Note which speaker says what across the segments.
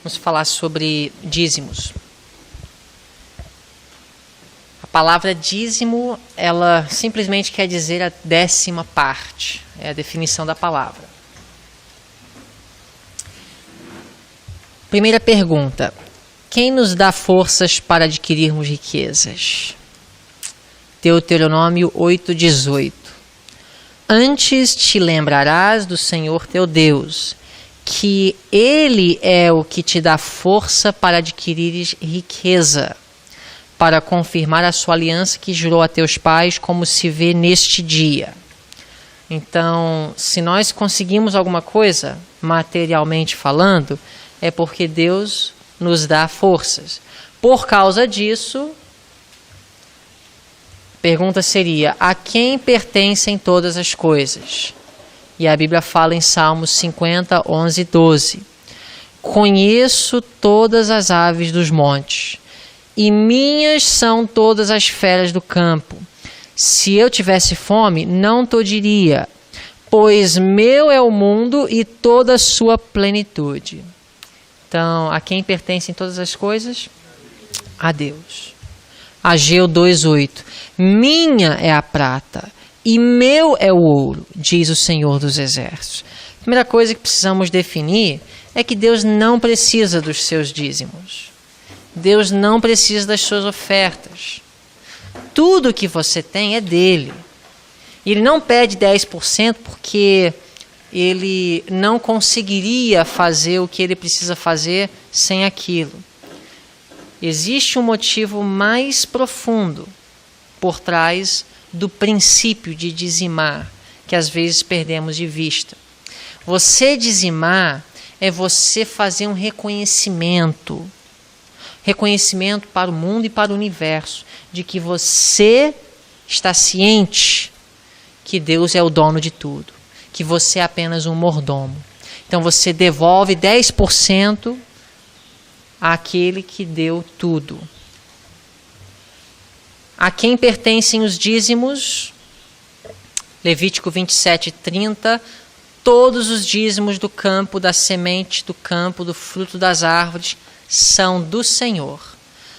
Speaker 1: Vamos falar sobre dízimos. A palavra dízimo, ela simplesmente quer dizer a 10ª parte. É a definição da palavra. Primeira pergunta. Quem nos dá forças para adquirirmos riquezas? Deuteronômio 8:18. Antes te lembrarás do Senhor teu Deus, que Ele é o que te dá força para adquirires riqueza, para confirmar a sua aliança que jurou a teus pais, como se vê neste dia. Então, se nós conseguimos alguma coisa, materialmente falando, é porque Deus nos dá forças. Por causa disso, a pergunta seria: a quem pertencem todas as coisas? E a Bíblia fala em Salmos 50, 11 e 12. Conheço todas as aves dos montes, e minhas são todas as feras do campo. Se eu tivesse fome, não te diria, pois meu é o mundo e toda a sua plenitude. Então, a quem pertencem todas as coisas? A Deus. Ageu 2:8. Minha é a prata e meu é o ouro, diz o Senhor dos Exércitos. A primeira coisa que precisamos definir é que Deus não precisa dos seus dízimos. Deus não precisa das suas ofertas. Tudo que você tem é dele. Ele não pede 10% porque ele não conseguiria fazer o que ele precisa fazer sem aquilo. Existe um motivo mais profundo por trás do princípio de dizimar, que às vezes perdemos de vista. Você dizimar é você fazer um reconhecimento para o mundo e para o universo, de que você está ciente que Deus é o dono de tudo, que você é apenas um mordomo. Então você devolve 10% àquele que deu tudo. A quem pertencem os dízimos? Levítico 27:30. Todos os dízimos do campo, da semente do campo, do fruto das árvores, são do Senhor.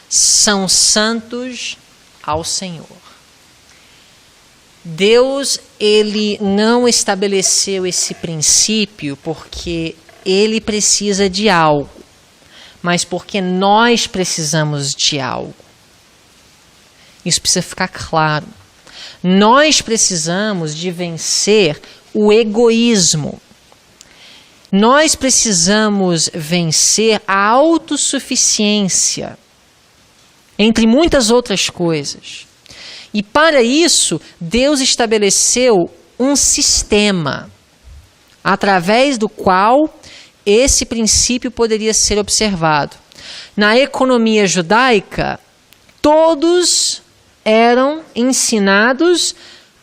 Speaker 1: São santos ao Senhor. Deus, ele não estabeleceu esse princípio porque ele precisa de algo, mas porque nós precisamos de algo. Isso precisa ficar claro. Nós precisamos de vencer o egoísmo. Nós precisamos vencer a autossuficiência, entre muitas outras coisas. E para isso, Deus estabeleceu um sistema através do qual esse princípio poderia ser observado. Na economia judaica, todos eram ensinados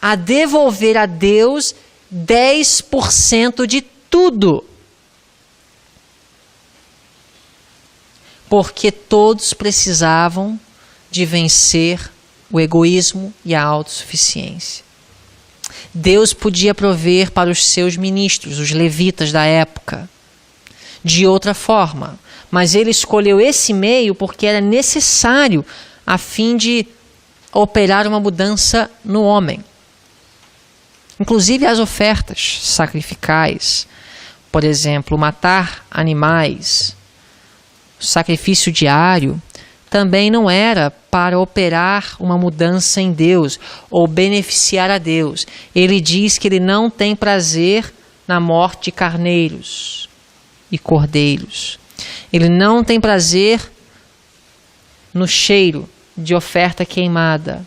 Speaker 1: a devolver a Deus 10% de tudo. Porque todos precisavam de vencer o egoísmo e a autossuficiência. Deus podia prover para os seus ministros, os levitas da época, de outra forma, mas ele escolheu esse meio porque era necessário a fim de operar uma mudança no homem. Inclusive as ofertas sacrificais, por exemplo, matar animais, o sacrifício diário, também não era para operar uma mudança em Deus ou beneficiar a Deus. Ele diz que ele não tem prazer na morte de carneiros e cordeiros. Ele não tem prazer no cheiro de oferta queimada.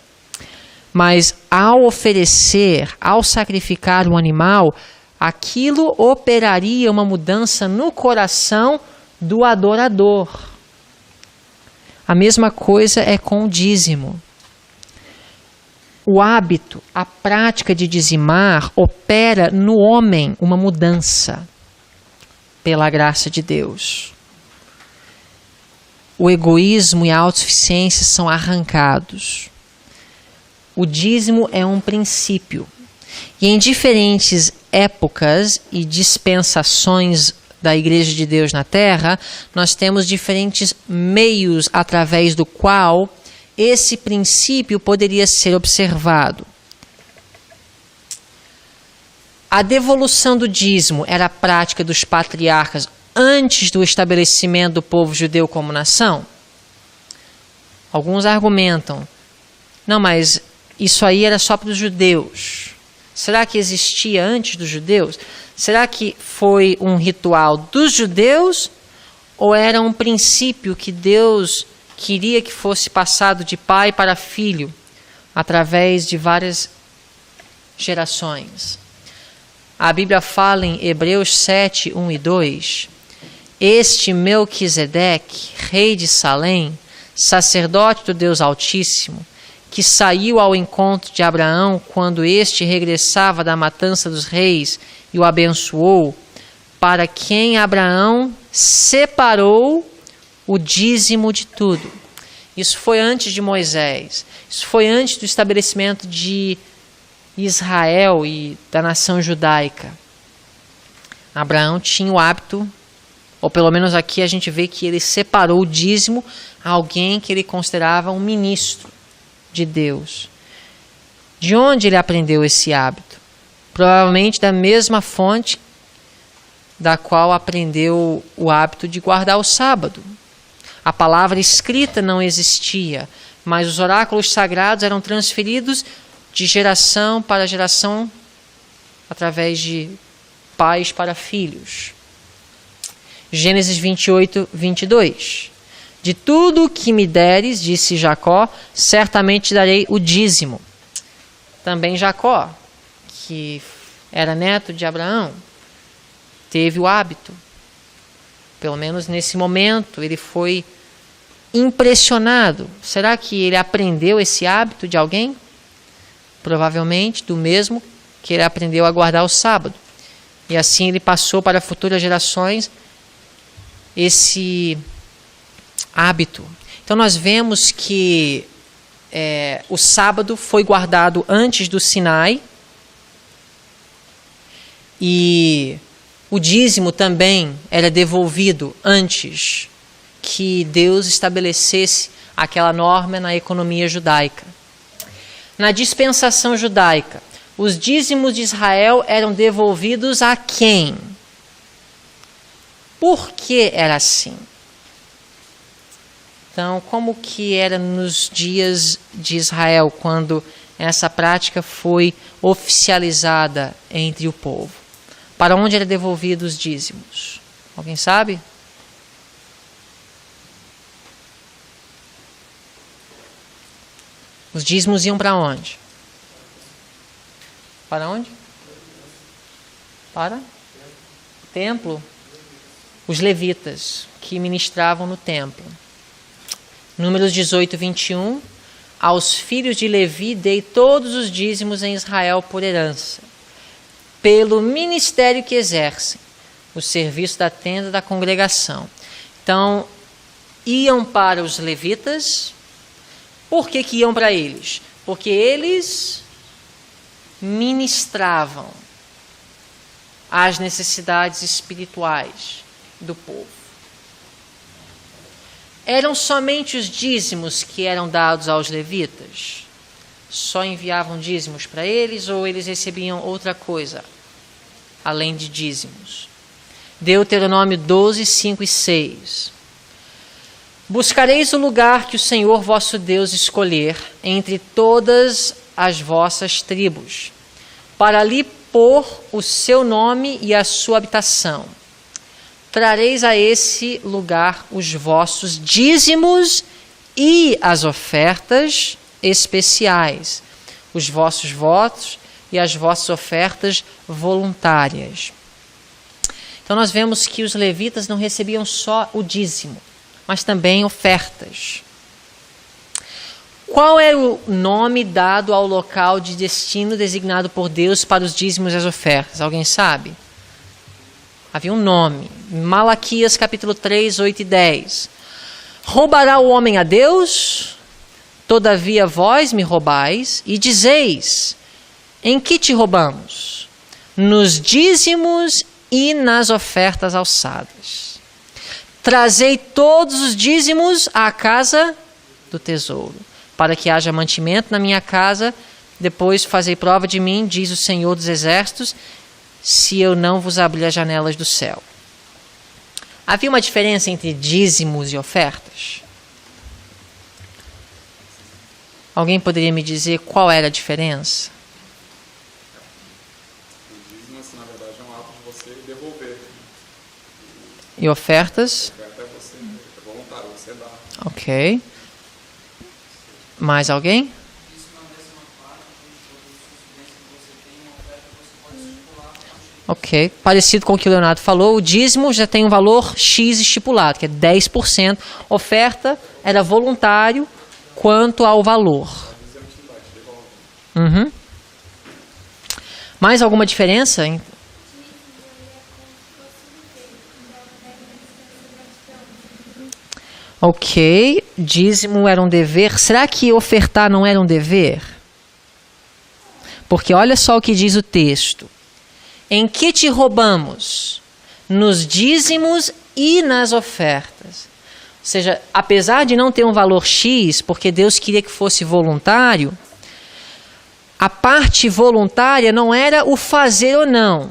Speaker 1: Mas ao oferecer, ao sacrificar um animal, aquilo operaria uma mudança no coração do adorador. A mesma coisa é com o dízimo. O hábito, a prática de dizimar opera no homem uma mudança pela graça de Deus. O egoísmo e a autossuficiência são arrancados. O dízimo é um princípio. E em diferentes épocas e dispensações da Igreja de Deus na Terra, nós temos diferentes meios através do qual esse princípio poderia ser observado. A devolução do dízimo era a prática dos patriarcas antes do estabelecimento do povo judeu como nação? Alguns argumentam, não, mas isso aí era só para os judeus. Será que existia antes dos judeus? Será que foi um ritual dos judeus ou era um princípio que Deus queria que fosse passado de pai para filho através de várias gerações? A Bíblia fala em Hebreus 7, 1 e 2, este Melquisedeque, rei de Salém, sacerdote do Deus Altíssimo, que saiu ao encontro de Abraão quando este regressava da matança dos reis e o abençoou, para quem Abraão separou o dízimo de tudo. Isso foi antes de Moisés, isso foi antes do estabelecimento de Israel e da nação judaica. Abraão tinha o hábito, ou pelo menos aqui a gente vê que ele separou o dízimo a alguém que ele considerava um ministro de Deus. De onde ele aprendeu esse hábito? Provavelmente da mesma fonte da qual aprendeu o hábito de guardar o sábado. A palavra escrita não existia, mas os oráculos sagrados eram transferidos de geração para geração através de pais para filhos. Gênesis 28, 22. De tudo o que me deres, disse Jacó, certamente te darei o dízimo. Também Jacó, que era neto de Abraão, teve o hábito. Pelo menos nesse momento, ele foi impressionado. Será que ele aprendeu esse hábito de alguém? Provavelmente do mesmo que ele aprendeu a guardar o sábado. E assim ele passou para futuras gerações esse hábito. Então nós vemos que o sábado foi guardado antes do Sinai e o dízimo também era devolvido antes que Deus estabelecesse aquela norma na economia judaica. Na dispensação judaica, os dízimos de Israel eram devolvidos a quem? Por que era assim? Então, como que era nos dias de Israel, quando essa prática foi oficializada entre o povo? Para onde eram devolvidos os dízimos? Alguém sabe? Os dízimos iam para onde? Para onde? Para o templo. Os levitas que ministravam no templo. Números 18, 21. Aos filhos de Levi dei todos os dízimos em Israel por herança, pelo ministério que exercem, o serviço da tenda da congregação. Então, iam para os levitas. Por que iam para eles? Porque eles ministravam as necessidades espirituais do povo. Eram somente os dízimos que eram dados aos levitas? Só enviavam dízimos para eles ou eles recebiam outra coisa além de dízimos? Deuteronômio 12, 5 e 6. Buscareis o lugar que o Senhor vosso Deus escolher entre todas as vossas tribos, para ali pôr o seu nome e a sua habitação. Trareis a esse lugar os vossos dízimos e as ofertas especiais, os vossos votos e as vossas ofertas voluntárias. Então nós vemos que os levitas não recebiam só o dízimo, mas também ofertas. Qual era o nome dado ao local de destino designado por Deus para os dízimos e as ofertas? Alguém sabe? Havia um nome. Malaquias capítulo 3, 8 e 10. Roubará o homem a Deus? Todavia vós me roubais e dizeis: em que te roubamos? Nos dízimos e nas ofertas alçadas. Trazei todos os dízimos à casa do tesouro, para que haja mantimento na minha casa. Depois fazei prova de mim, diz o Senhor dos Exércitos, se eu não vos abrir as janelas do céu. Havia uma diferença entre dízimos e ofertas? Alguém poderia me dizer qual era a diferença?
Speaker 2: O dízimo, na verdade, é um ato de você devolver.
Speaker 1: E ofertas?
Speaker 2: Oferta é você, é voluntário, você dá.
Speaker 1: Ok. Mais alguém? Ok. Parecido com o que o Leonardo falou, o dízimo já tem um valor X estipulado, que é 10%. Oferta era voluntário quanto ao valor. Uhum. Mais alguma diferença? Ok, dízimo era um dever. Será que ofertar não era um dever? Porque olha só o que diz o texto. Em que te roubamos? Nos dízimos e nas ofertas. Ou seja, apesar de não ter um valor X, porque Deus queria que fosse voluntário, a parte voluntária não era o fazer ou não,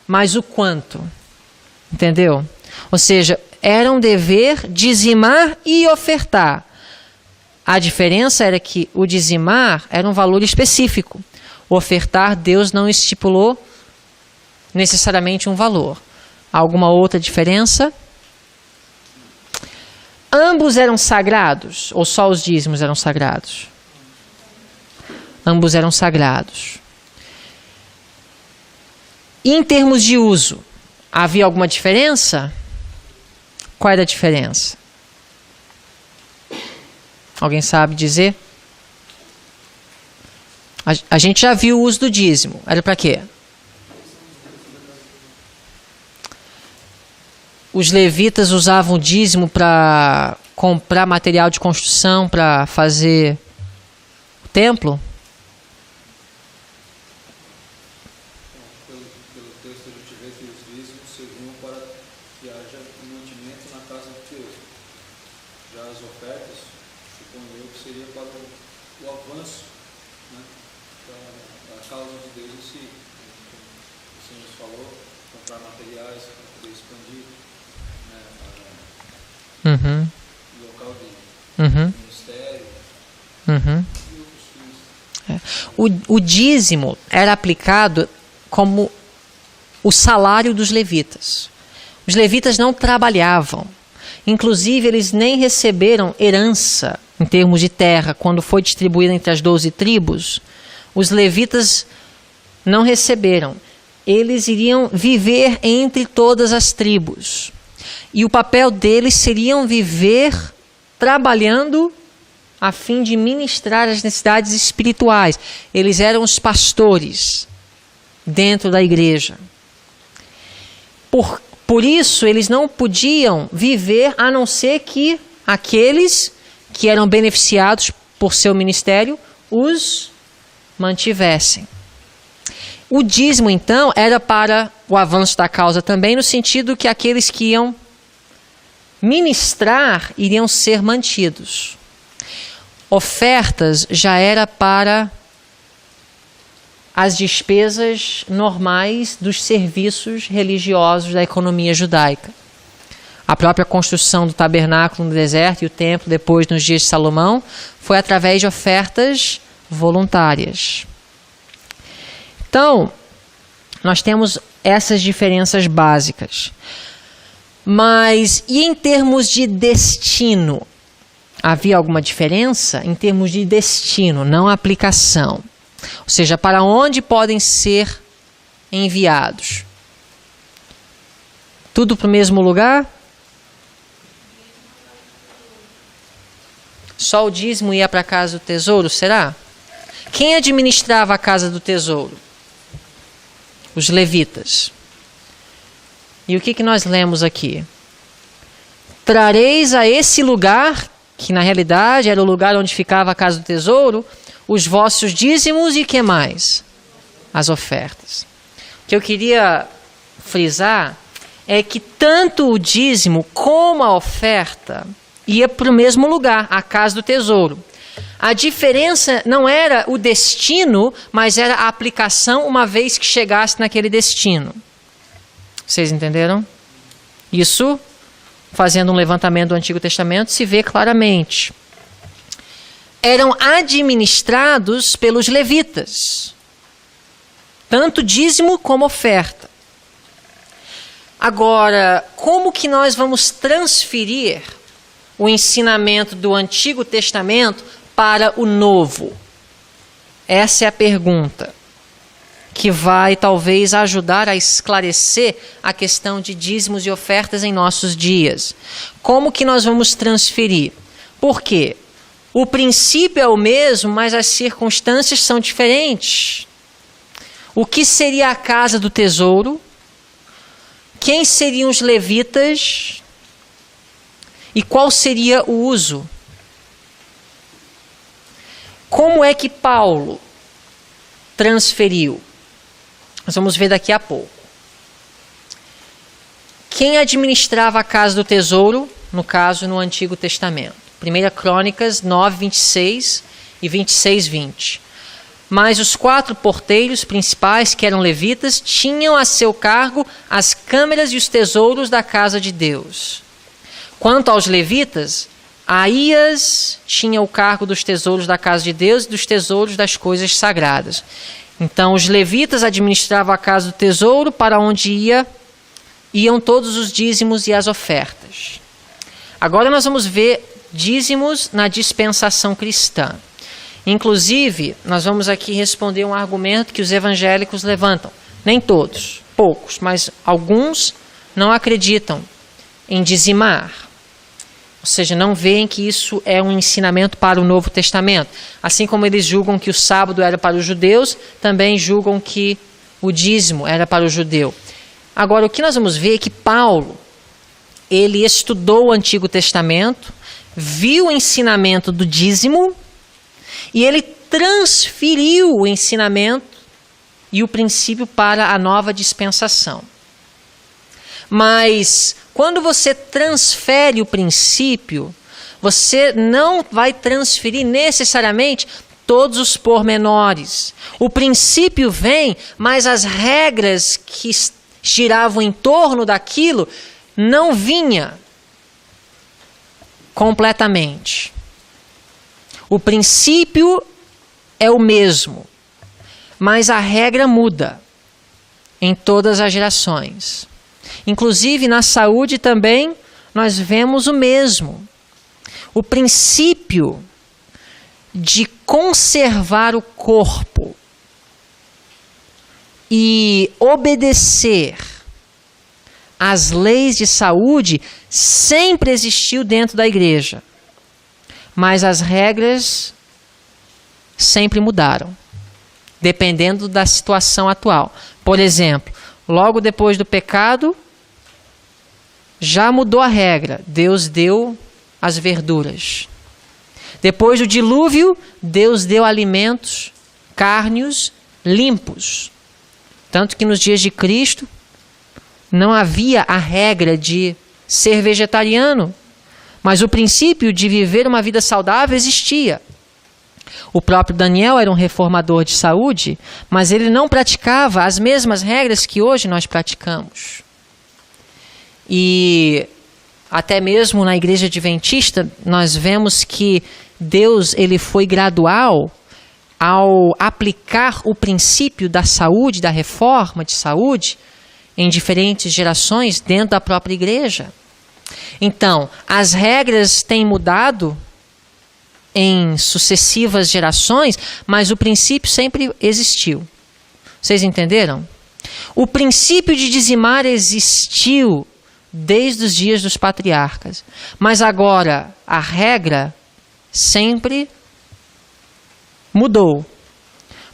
Speaker 1: mas o quanto. Entendeu? Ou seja, era um dever dizimar e ofertar. A diferença era que o dizimar era um valor específico. O ofertar, Deus não estipulou necessariamente um valor. Alguma outra diferença? Ambos eram sagrados ou só os dízimos eram sagrados? Ambos eram sagrados. E em termos de uso, havia alguma diferença? Qual era a diferença? Alguém sabe dizer? A gente já viu o uso do dízimo. Era para quê? Os levitas usavam o dízimo para comprar material de construção para fazer o templo?
Speaker 3: Pelo texto a gente vê que os dízimos serviam para que haja mantimento na casa de Deus. Já as ofertas, suponho eu, que seria para o avanço, né, da causa de Deus em si. O Senhor nos falou, comprar materiais para poder expandir, né, o local de ministério e outros fins.
Speaker 1: O dízimo era aplicado como o salário dos levitas. Os levitas não trabalhavam. Inclusive, eles nem receberam herança em termos de terra. Quando foi distribuída entre as 12 tribos, os levitas não receberam. Eles iriam viver entre todas as tribos. E o papel deles seria viver trabalhando a fim de ministrar as necessidades espirituais. Eles eram os pastores dentro da igreja. Por isso, eles não podiam viver a não ser que aqueles que eram beneficiados por seu ministério os mantivessem. O dízimo, então, era para o avanço da causa também, no sentido que aqueles que iam ministrar iriam ser mantidos. Ofertas já era para as despesas normais dos serviços religiosos da economia judaica. A própria construção do tabernáculo no deserto e o templo depois nos dias de Salomão foi através de ofertas voluntárias. Então, nós temos essas diferenças básicas. Mas e em termos de destino? Havia alguma diferença? Em termos de destino, não aplicação. Ou seja, para onde podem ser enviados? Tudo para o mesmo lugar? Só o dízimo ia para a casa do tesouro, será? Quem administrava a casa do tesouro? Os levitas. E o que nós lemos aqui? Trareis a esse lugar, que na realidade era o lugar onde ficava a casa do tesouro, os vossos dízimos e que mais? As ofertas. O que eu queria frisar é que tanto o dízimo como a oferta ia para o mesmo lugar, a casa do tesouro. A diferença não era o destino, mas era a aplicação uma vez que chegasse naquele destino. Vocês entenderam? Isso, fazendo um levantamento do Antigo Testamento, se vê claramente. Eram administrados pelos levitas, tanto dízimo como oferta. Agora, como que nós vamos transferir o ensinamento do Antigo Testamento para o Novo? Essa é a pergunta que vai talvez ajudar a esclarecer a questão de dízimos e ofertas em nossos dias. Como que nós vamos transferir? Por quê? O princípio é o mesmo, mas as circunstâncias são diferentes. O que seria a casa do tesouro? Quem seriam os levitas? E qual seria o uso? Como é que Paulo transferiu? Nós vamos ver daqui a pouco. Quem administrava a casa do tesouro, no caso, no Antigo Testamento? 1 Crônicas 9, 26 e 26, 20. Mas os 4 porteiros principais, que eram levitas, tinham a seu cargo as câmeras e os tesouros da casa de Deus. Quanto aos levitas, Aías tinha o cargo dos tesouros da casa de Deus e dos tesouros das coisas sagradas. Então, os levitas administravam a casa do tesouro, para onde iam todos os dízimos e as ofertas. Agora nós vamos ver dízimos na dispensação cristã. Inclusive, nós vamos aqui responder um argumento que os evangélicos levantam. Nem todos, poucos, mas alguns não acreditam em dizimar. Ou seja, não veem que isso é um ensinamento para o Novo Testamento. Assim como eles julgam que o sábado era para os judeus, também julgam que o dízimo era para o judeu. Agora, o que nós vamos ver é que Paulo, ele estudou o Antigo Testamento, viu o ensinamento do dízimo e ele transferiu o ensinamento e o princípio para a nova dispensação. Mas quando você transfere o princípio, você não vai transferir necessariamente todos os pormenores. O princípio vem, mas as regras que giravam em torno daquilo não vinha completamente. O princípio é o mesmo, mas a regra muda em todas as gerações. Inclusive na saúde também nós vemos o mesmo. O princípio de conservar o corpo e obedecer às leis de saúde sempre existiu dentro da igreja, mas as regras sempre mudaram, dependendo da situação atual. Por exemplo, logo depois do pecado, já mudou a regra. Deus deu as verduras. Depois do dilúvio, Deus deu alimentos cárneos limpos. Tanto que nos dias de Cristo, não havia a regra de ser vegetariano, mas o princípio de viver uma vida saudável existia. O próprio Daniel era um reformador de saúde, mas ele não praticava as mesmas regras que hoje nós praticamos. E até mesmo na igreja adventista, nós vemos que Deus ele foi gradual ao aplicar o princípio da saúde, da reforma de saúde, em diferentes gerações dentro da própria igreja. Então, as regras têm mudado em sucessivas gerações, mas o princípio sempre existiu. Vocês entenderam? O princípio de dizimar existiu desde os dias dos patriarcas, mas agora a regra sempre mudou.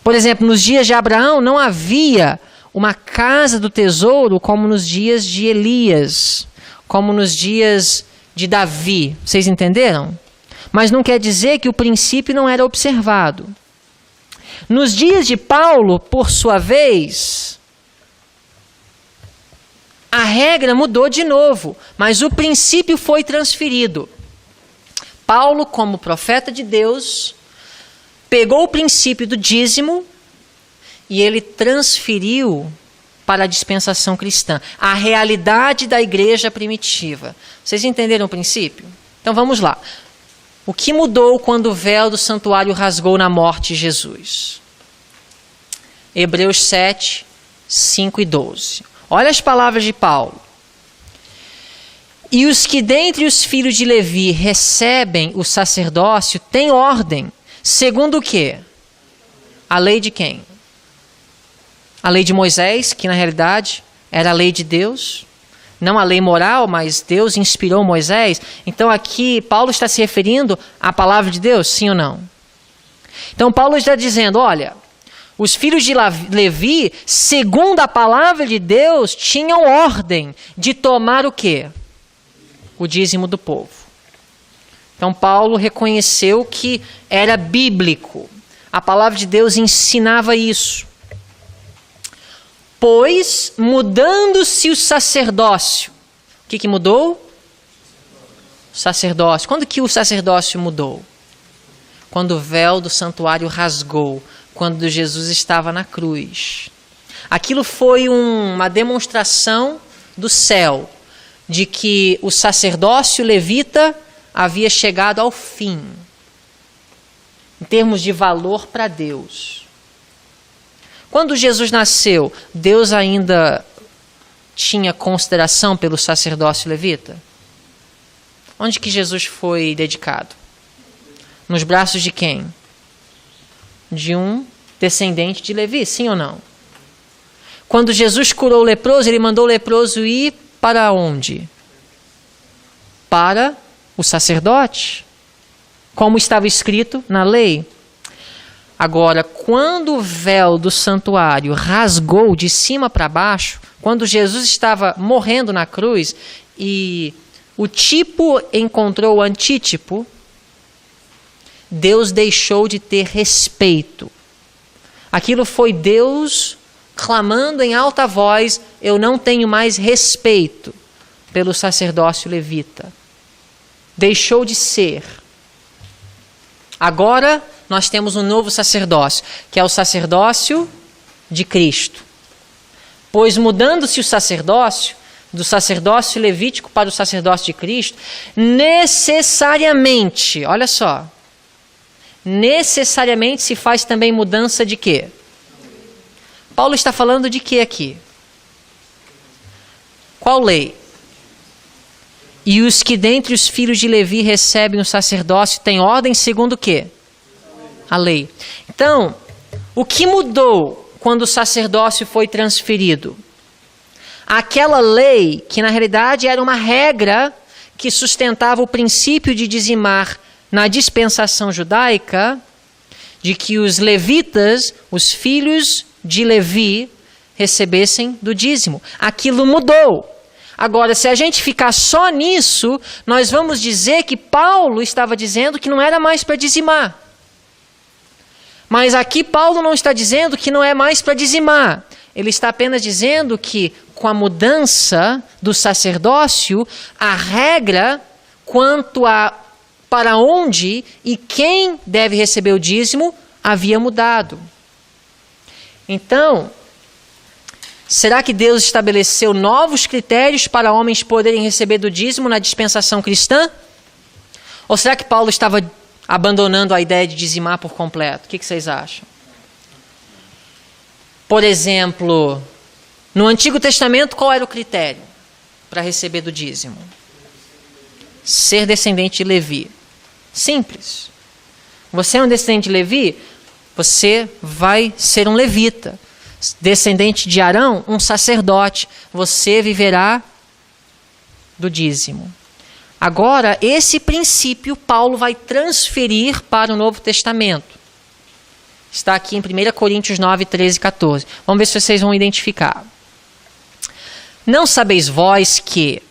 Speaker 1: Por exemplo, nos dias de Abraão não havia uma casa do tesouro como nos dias de Elias, como nos dias de Davi. Vocês entenderam? Mas não quer dizer que o princípio não era observado. Nos dias de Paulo, por sua vez, a regra mudou de novo, mas o princípio foi transferido. Paulo, como profeta de Deus, pegou o princípio do dízimo e ele transferiu para a dispensação cristã, a realidade da igreja primitiva. Vocês entenderam o princípio? Então vamos lá. O que mudou quando o véu do santuário rasgou na morte de Jesus? Hebreus 7, 5 e 12. Olha as palavras de Paulo. E os que dentre os filhos de Levi recebem o sacerdócio têm ordem, segundo o quê? A lei de quem? A lei de Moisés, que na realidade era a lei de Deus. Não a lei moral, mas Deus inspirou Moisés. Então aqui Paulo está se referindo à palavra de Deus, sim ou não? Então Paulo está dizendo, olha, os filhos de Levi, segundo a palavra de Deus, tinham ordem de tomar o quê? O dízimo do povo. Então Paulo reconheceu que era bíblico. A palavra de Deus ensinava isso. Pois, mudando-se o sacerdócio. O que mudou? O sacerdócio. Quando que o sacerdócio mudou? Quando o véu do santuário rasgou. Quando Jesus estava na cruz. Aquilo foi uma demonstração do céu de que o sacerdócio levita havia chegado ao fim, em termos de valor para Deus. Quando Jesus nasceu, Deus ainda tinha consideração pelo sacerdócio levita? Onde que Jesus foi dedicado? Nos braços de quem? De um descendente de Levi, sim ou não? Quando Jesus curou o leproso, ele mandou o leproso ir para onde? Para o sacerdote, como estava escrito na lei. Agora, quando o véu do santuário rasgou de cima para baixo, quando Jesus estava morrendo na cruz e o tipo encontrou o antítipo, Deus deixou de ter respeito. Aquilo foi Deus clamando em alta voz, eu não tenho mais respeito pelo sacerdócio levita. Deixou de ser. Agora nós temos um novo sacerdócio, que é o sacerdócio de Cristo. Pois mudando-se o sacerdócio, do sacerdócio levítico para o sacerdócio de Cristo, necessariamente, olha só, necessariamente se faz também mudança de quê? Paulo está falando de quê aqui? Qual lei? E os que dentre os filhos de Levi recebem o sacerdócio têm ordem segundo o quê? A lei. Então, o que mudou quando o sacerdócio foi transferido? Aquela lei, que na realidade era uma regra que sustentava o princípio de dizimar na dispensação judaica, de que os levitas, os filhos de Levi, recebessem do dízimo. Aquilo mudou. Agora, se a gente ficar só nisso, nós vamos dizer que Paulo estava dizendo que não era mais para dizimar. Mas aqui Paulo não está dizendo que não é mais para dizimar. Ele está apenas dizendo que com a mudança do sacerdócio, a regra quanto a para onde e quem deve receber o dízimo havia mudado. Então, será que Deus estabeleceu novos critérios para homens poderem receber do dízimo na dispensação cristã? Ou será que Paulo estava abandonando a ideia de dizimar por completo? O que vocês acham? Por exemplo, no Antigo Testamento, qual era o critério para receber do dízimo? Ser descendente de Levi. Simples. Você é um descendente de Levi, você vai ser um levita. Descendente de Arão, um sacerdote. Você viverá do dízimo. Agora, esse princípio Paulo vai transferir para o Novo Testamento. Está aqui em 1 Coríntios 9, 13 e 14. Vamos ver se vocês vão identificar. Não sabeis vós que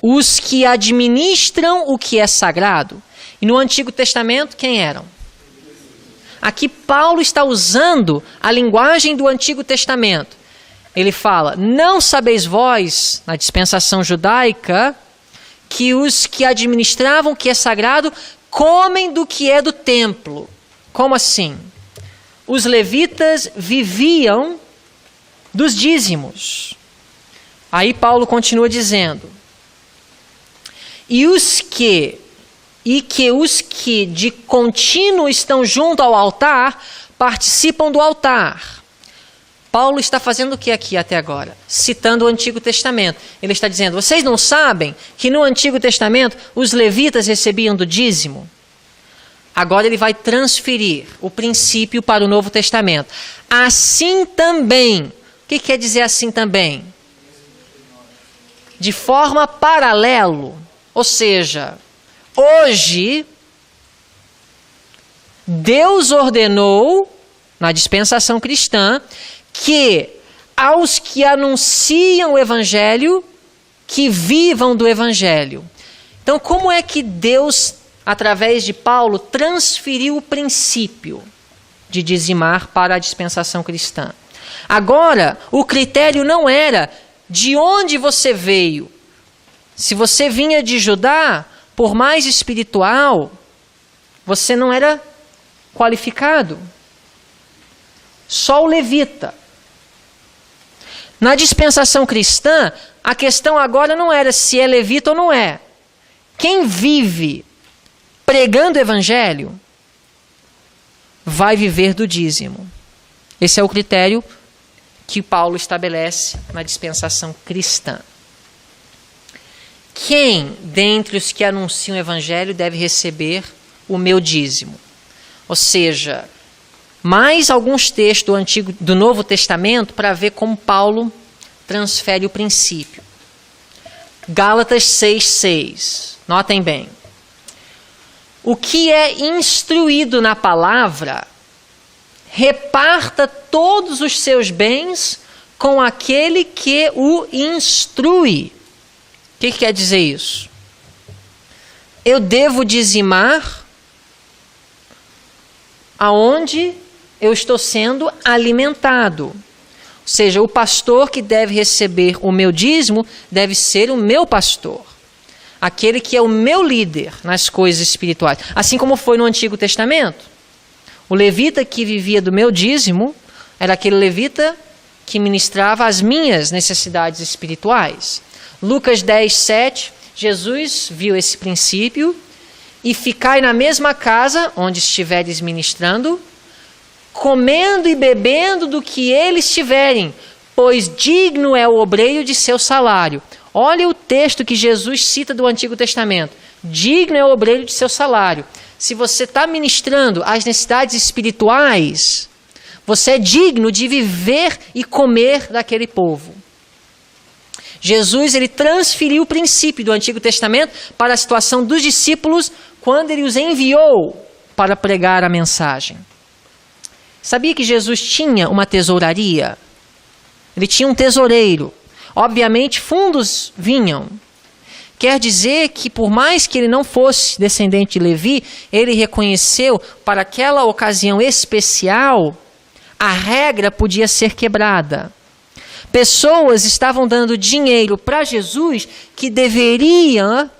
Speaker 1: os que administram o que é sagrado, e no Antigo Testamento quem eram? Aqui Paulo está usando a linguagem do Antigo Testamento. ele fala: não sabeis vós, na dispensação judaica, que os que administravam o que é sagrado comem do que é do templo. Como assim? Os levitas viviam dos dízimos. Aí Paulo continua dizendo: e que os que de contínuo estão junto ao altar participam do altar. Paulo está fazendo o que aqui até agora? Citando o Antigo Testamento. Ele está dizendo: vocês não sabem que no Antigo Testamento os levitas recebiam do dízimo? Agora ele vai transferir o princípio para o Novo Testamento. Assim também. O que quer dizer assim também? De forma paralelo. Ou seja, hoje, Deus ordenou, na dispensação cristã, que aos que anunciam o Evangelho, que vivam do Evangelho. Então, como é que Deus, através de Paulo, transferiu o princípio de dizimar para a dispensação cristã? Agora, o critério não era de onde você veio. Se você vinha de Judá, por mais espiritual, você não era qualificado. Só o levita. Na dispensação cristã, a questão agora não era se é levita ou não é. Quem vive pregando o evangelho vai viver do dízimo. Esse é o critério que Paulo estabelece na dispensação cristã. Quem dentre os que anunciam o evangelho deve receber o meu dízimo? Ou seja, mais alguns textos do Novo Testamento para ver como Paulo transfere o princípio. Gálatas 6,6. Notem bem. O que é instruído na palavra, reparta todos os seus bens com aquele que o instrui. O que quer dizer isso? Eu devo dizimar aonde eu estou sendo alimentado. Ou seja, o pastor que deve receber o meu dízimo deve ser o meu pastor. Aquele que é o meu líder nas coisas espirituais. Assim como foi no Antigo Testamento. O levita que vivia do meu dízimo era aquele levita que ministrava as minhas necessidades espirituais. Lucas 10:7, Jesus viu esse princípio: e ficai na mesma casa onde estiveres ministrando, comendo e bebendo do que eles tiverem, pois digno é o obreiro de seu salário. Olha o texto que Jesus cita do Antigo Testamento. Digno é o obreiro de seu salário. Se você está ministrando as necessidades espirituais, você é digno de viver e comer daquele povo. Jesus, ele transferiu o princípio do Antigo Testamento para a situação dos discípulos quando ele os enviou para pregar a mensagem. Sabia que Jesus tinha uma tesouraria? Ele tinha um tesoureiro. Obviamente, fundos vinham. Quer dizer que, por mais que ele não fosse descendente de Levi, ele reconheceu, para aquela ocasião especial, a regra podia ser quebrada. Pessoas estavam dando dinheiro para Jesus que deveria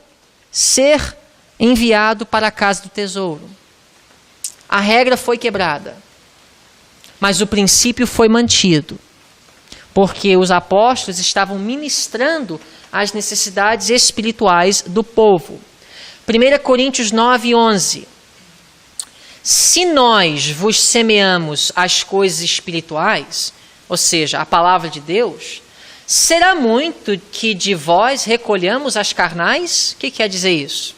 Speaker 1: ser enviado para a casa do tesouro. A regra foi quebrada, mas o princípio foi mantido, porque os apóstolos estavam ministrando as necessidades espirituais do povo. 1 Coríntios 9:11. Se nós vos semeamos as coisas espirituais, ou seja, a palavra de Deus, será muito que de vós recolhamos as carnais? O que quer dizer isso?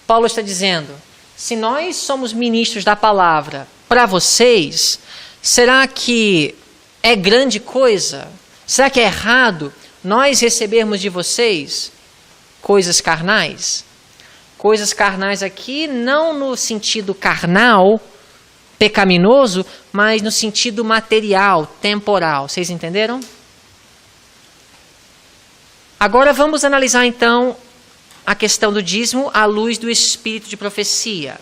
Speaker 1: Paulo está dizendo, se nós somos ministros da palavra para vocês, será que é grande coisa? Será que é errado nós recebermos de vocês coisas carnais? Coisas carnais aqui não no sentido carnal, pecaminoso, mas no sentido material, temporal. Vocês entenderam? Agora vamos analisar então a questão do dízimo à luz do espírito de profecia.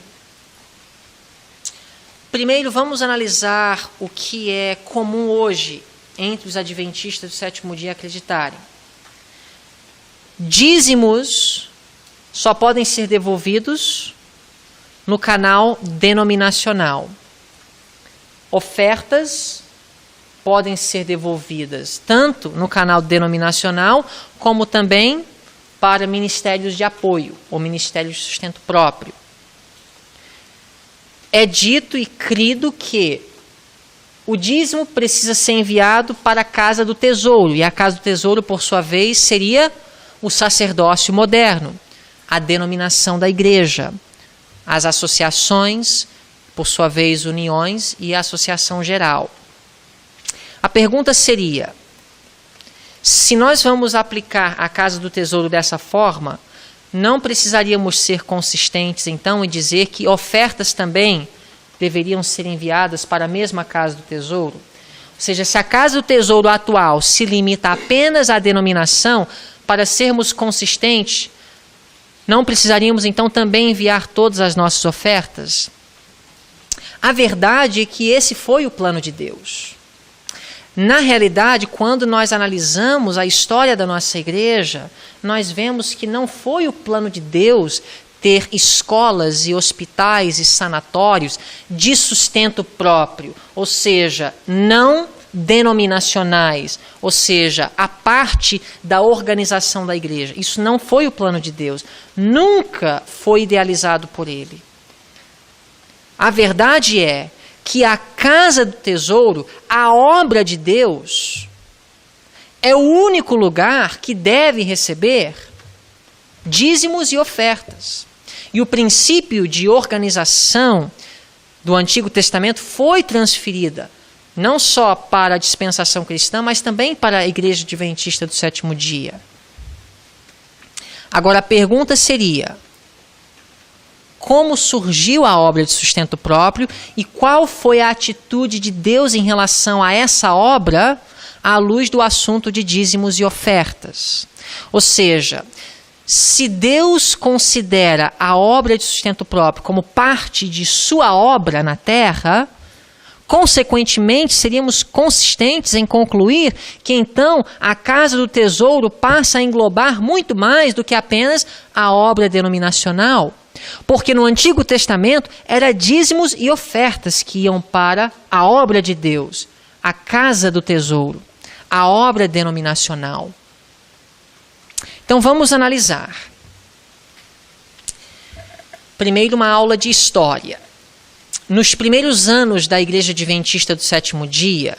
Speaker 1: Primeiro vamos analisar o que é comum hoje entre os adventistas do sétimo dia acreditarem. Dízimos só podem ser devolvidos no canal denominacional. Ofertas podem ser devolvidas tanto no canal denominacional como também para ministérios de apoio ou ministérios de sustento próprio. É dito e crido que o dízimo precisa ser enviado para a casa do tesouro, e a casa do tesouro, por sua vez, seria o sacerdócio moderno, a denominação da igreja, as associações, por sua vez, uniões e a associação geral. A pergunta seria, se nós vamos aplicar a casa do tesouro dessa forma, não precisaríamos ser consistentes, então, e dizer que ofertas também deveriam ser enviadas para a mesma casa do tesouro? Ou seja, se a casa do tesouro atual se limita apenas à denominação, para sermos consistentes, não precisaríamos, então, também enviar todas as nossas ofertas? A verdade é que esse foi o plano de Deus. Na realidade, quando nós analisamos a história da nossa igreja, nós vemos que não foi o plano de Deus ter escolas e hospitais e sanatórios de sustento próprio, ou seja, não denominacionais, ou seja, a parte da organização da igreja. Isso não foi o plano de Deus, nunca foi idealizado por ele. A verdade é que a casa do tesouro, a obra de Deus, é o único lugar que deve receber dízimos e ofertas. E o princípio de organização do Antigo Testamento foi transferida não só para a dispensação cristã, mas também para a Igreja Adventista do sétimo dia. Agora a pergunta seria: como surgiu a obra de sustento próprio e qual foi a atitude de Deus em relação a essa obra à luz do assunto de dízimos e ofertas? Ou seja, se Deus considera a obra de sustento próprio como parte de sua obra na terra, consequentemente seríamos consistentes em concluir que então a casa do tesouro passa a englobar muito mais do que apenas a obra denominacional. Porque no Antigo Testamento era dízimos e ofertas que iam para a obra de Deus, a casa do tesouro, a obra denominacional. Então vamos analisar. Primeiro, uma aula de história. Nos primeiros anos da Igreja Adventista do sétimo dia,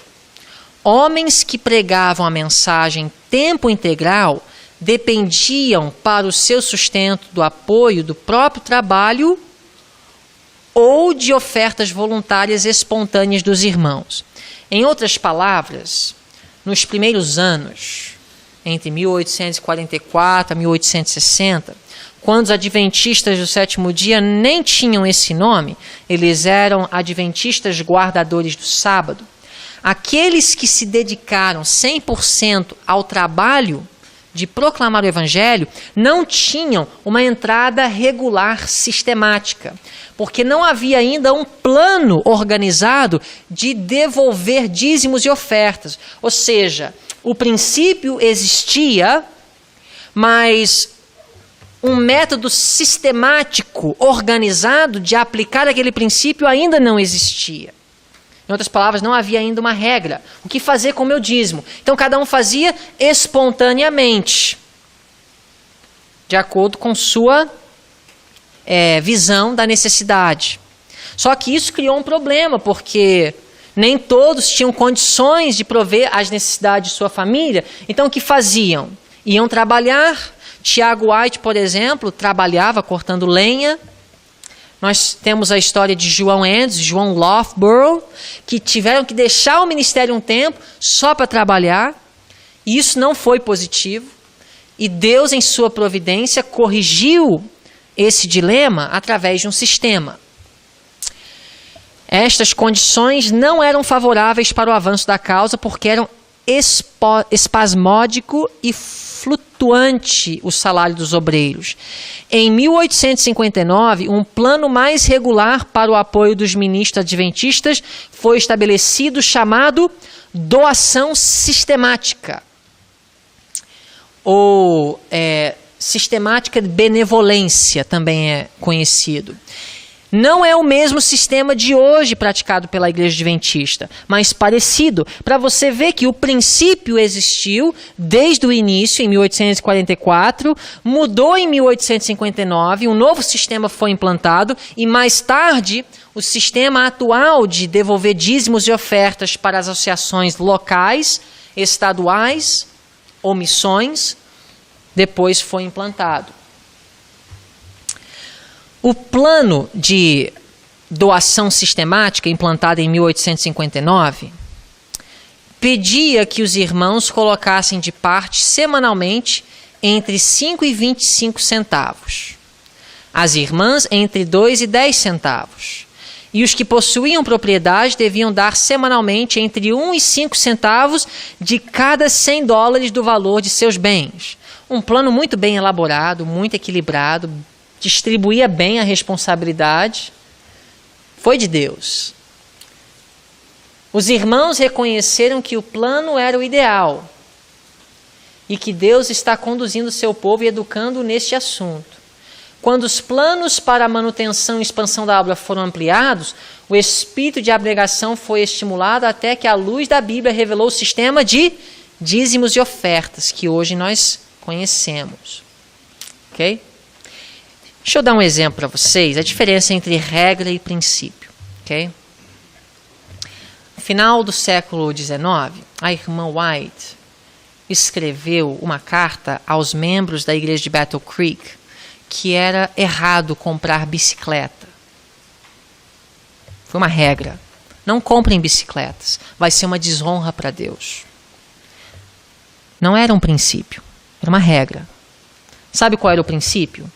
Speaker 1: homens que pregavam a mensagem tempo integral dependiam para o seu sustento do apoio do próprio trabalho ou de ofertas voluntárias espontâneas dos irmãos. Em outras palavras, nos primeiros anos, entre 1844 a 1860, quando os adventistas do sétimo dia nem tinham esse nome, eles eram adventistas guardadores do sábado, aqueles que se dedicaram 100% ao trabalho de proclamar o evangelho não tinham uma entrada regular sistemática, porque não havia ainda um plano organizado de devolver dízimos e ofertas. Ou seja, o princípio existia, mas um método sistemático, organizado de aplicar aquele princípio ainda não existia. Em outras palavras, não havia ainda uma regra. O que fazer com o meu dízimo? Então, cada um fazia espontaneamente, de acordo com sua visão da necessidade. Só que isso criou um problema, porque nem todos tinham condições de prover as necessidades de sua família. Então, o que faziam? Iam trabalhar. Tiago White, por exemplo, trabalhava cortando lenha. Nós temos a história de João Endes, João Loughborough, que tiveram que deixar o ministério um tempo só para trabalhar. E isso não foi positivo. E Deus, em sua providência, corrigiu esse dilema através de um sistema. Estas condições não eram favoráveis para o avanço da causa, porque eram espasmódico e flutuante o salário dos obreiros. Em 1859, um plano mais regular para o apoio dos ministros adventistas foi estabelecido, chamado doação sistemática, ou sistemática de benevolência, também é conhecido. Não é o mesmo sistema de hoje praticado pela Igreja Adventista, mas parecido, para você ver que o princípio existiu desde o início, em 1844, mudou em 1859, um novo sistema foi implantado e mais tarde o sistema atual de devolver dízimos e ofertas para as associações locais, estaduais ou missões, depois foi implantado. O plano de doação sistemática, implantado em 1859, pedia que os irmãos colocassem de parte semanalmente entre 5 e 25 centavos. As irmãs entre 2 e 10 centavos. E os que possuíam propriedade deviam dar semanalmente entre 1 e 5 centavos de cada $100 do valor de seus bens. Um plano muito bem elaborado, muito equilibrado, distribuía bem a responsabilidade, foi de Deus. Os irmãos reconheceram que o plano era o ideal e que Deus está conduzindo o seu povo e educando neste assunto. Quando os planos para a manutenção e expansão da obra foram ampliados, o espírito de abnegação foi estimulado até que a luz da Bíblia revelou o sistema de dízimos e ofertas que hoje nós conhecemos. Ok? Deixa eu dar um exemplo para vocês, a diferença entre regra e princípio. Okay? No final do século XIX, a irmã White escreveu uma carta aos membros da igreja de Battle Creek que era errado comprar bicicleta. Foi uma regra. Não comprem bicicletas, vai ser uma desonra para Deus. Não era um princípio, era uma regra. Sabe qual era o princípio?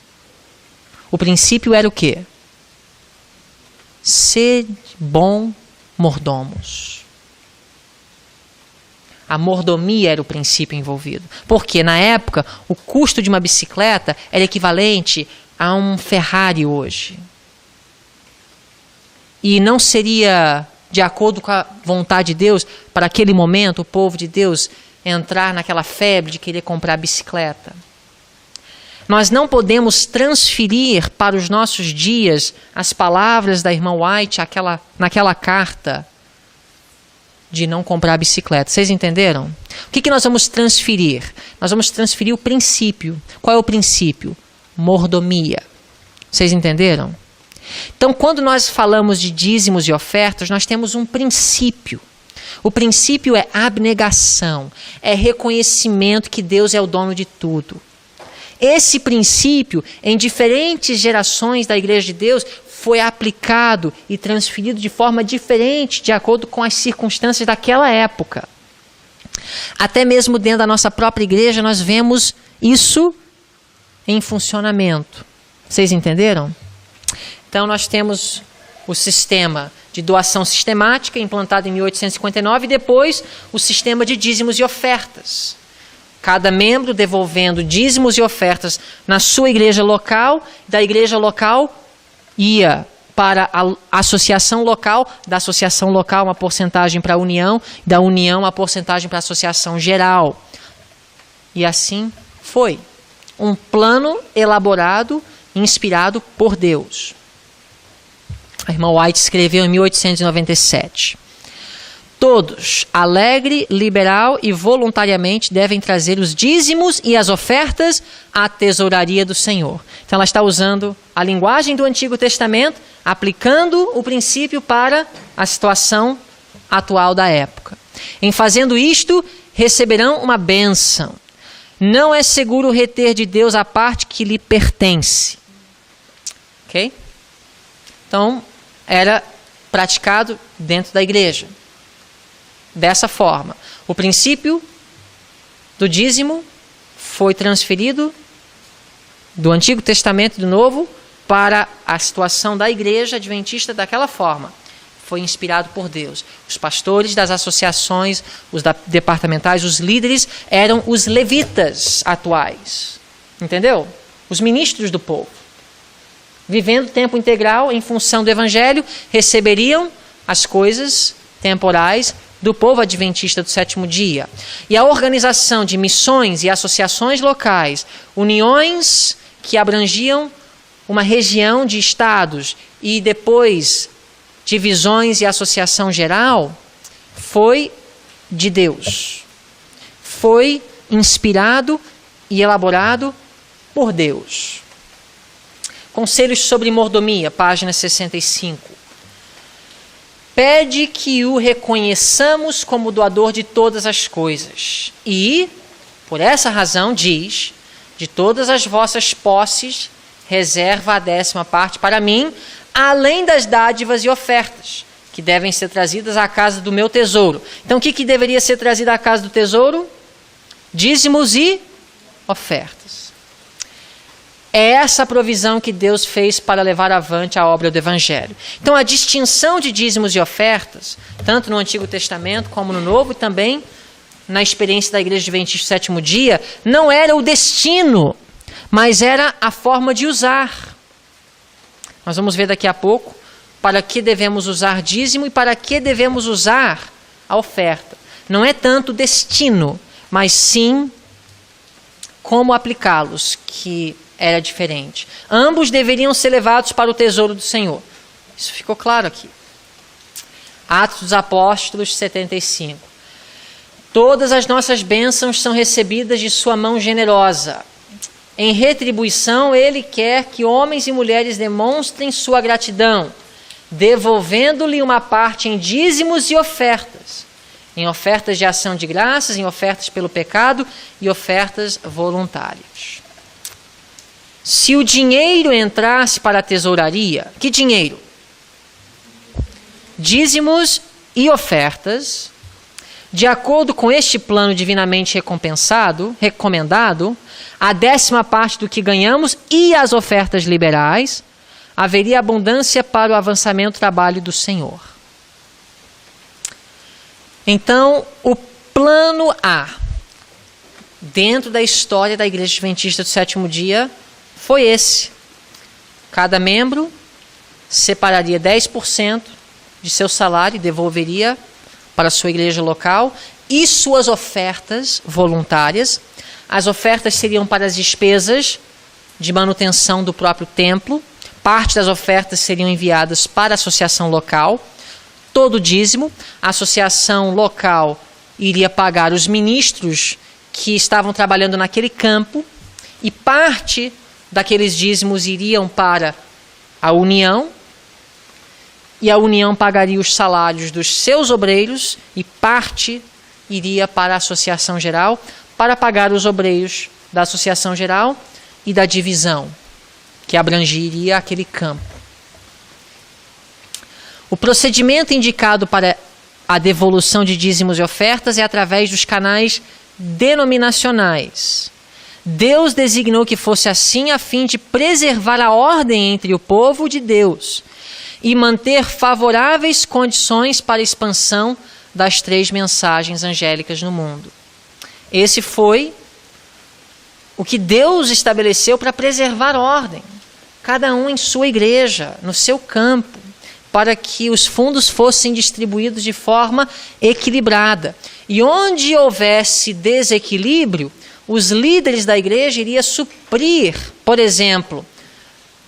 Speaker 1: O princípio era o quê? Ser bom mordomos. A mordomia era o princípio envolvido. Porque na época o custo de uma bicicleta era equivalente a um Ferrari hoje. E não seria de acordo com a vontade de Deus, para aquele momento o povo de Deus entrar naquela febre de querer comprar bicicleta. Nós não podemos transferir para os nossos dias as palavras da irmã White naquela carta de não comprar bicicleta. Vocês entenderam? O que nós vamos transferir? Nós vamos transferir o princípio. Qual é o princípio? Mordomia. Vocês entenderam? Então, quando nós falamos de dízimos e ofertas, nós temos um princípio. O princípio é abnegação, é reconhecimento que Deus é o dono de tudo. Esse princípio, em diferentes gerações da Igreja de Deus, foi aplicado e transferido de forma diferente, de acordo com as circunstâncias daquela época. Até mesmo dentro da nossa própria igreja, nós vemos isso em funcionamento. Vocês entenderam? Então, nós temos o sistema de doação sistemática, implantado em 1859, e depois o sistema de dízimos e ofertas. Cada membro devolvendo dízimos e ofertas na sua igreja local, da igreja local ia para a associação local, da associação local uma porcentagem para a união, da união uma porcentagem para a associação geral. E assim foi. Um plano elaborado, inspirado por Deus. A irmã White escreveu em 1897. Todos, alegre, liberal e voluntariamente, devem trazer os dízimos e as ofertas à tesouraria do Senhor. Então ela está usando a linguagem do Antigo Testamento, aplicando o princípio para a situação atual da época. Em fazendo isto, receberão uma bênção. Não é seguro reter de Deus a parte que lhe pertence. Ok? Então, era praticado dentro da igreja. Dessa forma, o princípio do dízimo foi transferido do Antigo Testamento e do Novo para a situação da igreja adventista daquela forma. Foi inspirado por Deus. Os pastores das associações, os departamentais, os líderes eram os levitas atuais. Entendeu? Os ministros do povo. Vivendo tempo integral em função do evangelho, receberiam as coisas temporais do povo adventista do sétimo dia. E a organização de missões e associações locais, uniões que abrangiam uma região de estados e depois divisões e associação geral, foi de Deus. Foi inspirado e elaborado por Deus. Conselhos sobre mordomia, página 65. Pede que o reconheçamos como doador de todas as coisas. E, por essa razão, diz, de todas as vossas posses, reserva a 10ª parte para mim, além das dádivas e ofertas, que devem ser trazidas à casa do meu tesouro. Então, o que deveria ser trazido à casa do tesouro? Dízimos e ofertas. É essa a provisão que Deus fez para levar avante a obra do Evangelho. Então, a distinção de dízimos e ofertas, tanto no Antigo Testamento como no Novo, e também na experiência da Igreja Adventista do Sétimo Dia, não era o destino, mas era a forma de usar. Nós vamos ver daqui a pouco para que devemos usar dízimo e para que devemos usar a oferta. Não é tanto o destino, mas sim como aplicá-los, que era diferente. Ambos deveriam ser levados para o tesouro do Senhor. Isso ficou claro aqui. Atos dos Apóstolos 75. Todas as nossas bênçãos são recebidas de sua mão generosa. Em retribuição, ele quer que homens e mulheres demonstrem sua gratidão, devolvendo-lhe uma parte em dízimos e ofertas, em ofertas de ação de graças, em ofertas pelo pecado e ofertas voluntárias. Se o dinheiro entrasse para a tesouraria, que dinheiro? Dízimos e ofertas, de acordo com este plano divinamente recomendado, a 10ª parte do que ganhamos e as ofertas liberais, haveria abundância para o avançamento do trabalho do Senhor. Então, o plano A, dentro da história da Igreja Adventista do Sétimo Dia, foi esse. Cada membro separaria 10% de seu salário e devolveria para a sua igreja local e suas ofertas voluntárias. As ofertas seriam para as despesas de manutenção do próprio templo. Parte das ofertas seriam enviadas para a associação local. Todo o dízimo, a associação local iria pagar os ministros que estavam trabalhando naquele campo e parte daqueles dízimos iriam para a União, e a União pagaria os salários dos seus obreiros e parte iria para a Associação Geral para pagar os obreiros da Associação Geral e da divisão, que abrangeria aquele campo. O procedimento indicado para a devolução de dízimos e ofertas é através dos canais denominacionais. Deus designou que fosse assim a fim de preservar a ordem entre o povo de Deus e manter favoráveis condições para a expansão das 3 mensagens angélicas no mundo. Esse foi o que Deus estabeleceu para preservar a ordem, cada um em sua igreja, no seu campo, para que os fundos fossem distribuídos de forma equilibrada. E onde houvesse desequilíbrio, os líderes da igreja iriam suprir. Por exemplo,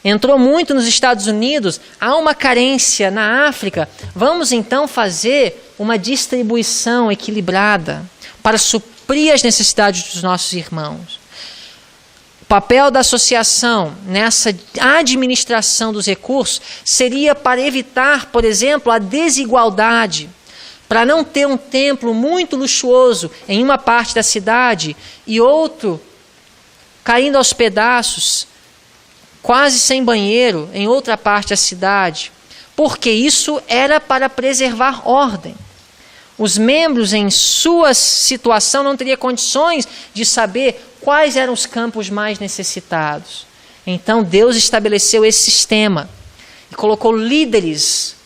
Speaker 1: entrou muito nos Estados Unidos, há uma carência na África, vamos então fazer uma distribuição equilibrada para suprir as necessidades dos nossos irmãos. O papel da associação nessa administração dos recursos seria para evitar, por exemplo, a desigualdade, para não ter um templo muito luxuoso em uma parte da cidade e outro caindo aos pedaços, quase sem banheiro, em outra parte da cidade, porque isso era para preservar ordem. Os membros em sua situação não teriam condições de saber quais eram os campos mais necessitados. Então Deus estabeleceu esse sistema e colocou líderes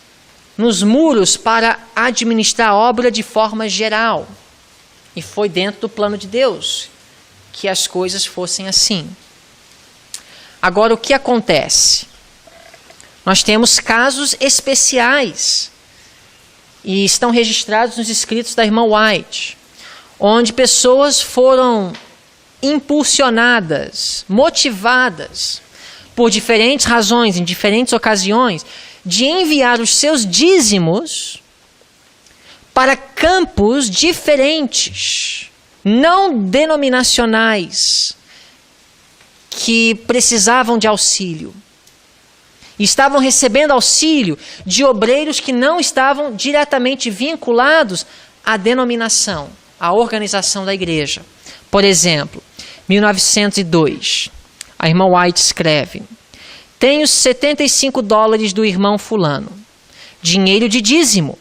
Speaker 1: nos muros para administrar a obra de forma geral. E foi dentro do plano de Deus que as coisas fossem assim. Agora, o que acontece? Nós temos casos especiais e estão registrados nos escritos da irmã White, onde pessoas foram impulsionadas, motivadas, por diferentes razões, em diferentes ocasiões, de enviar os seus dízimos para campos diferentes, não denominacionais, que precisavam de auxílio. E estavam recebendo auxílio de obreiros que não estavam diretamente vinculados à denominação, à organização da igreja. Por exemplo, 1902, a irmã White escreve: tenho $75 do irmão fulano, dinheiro de dízimo,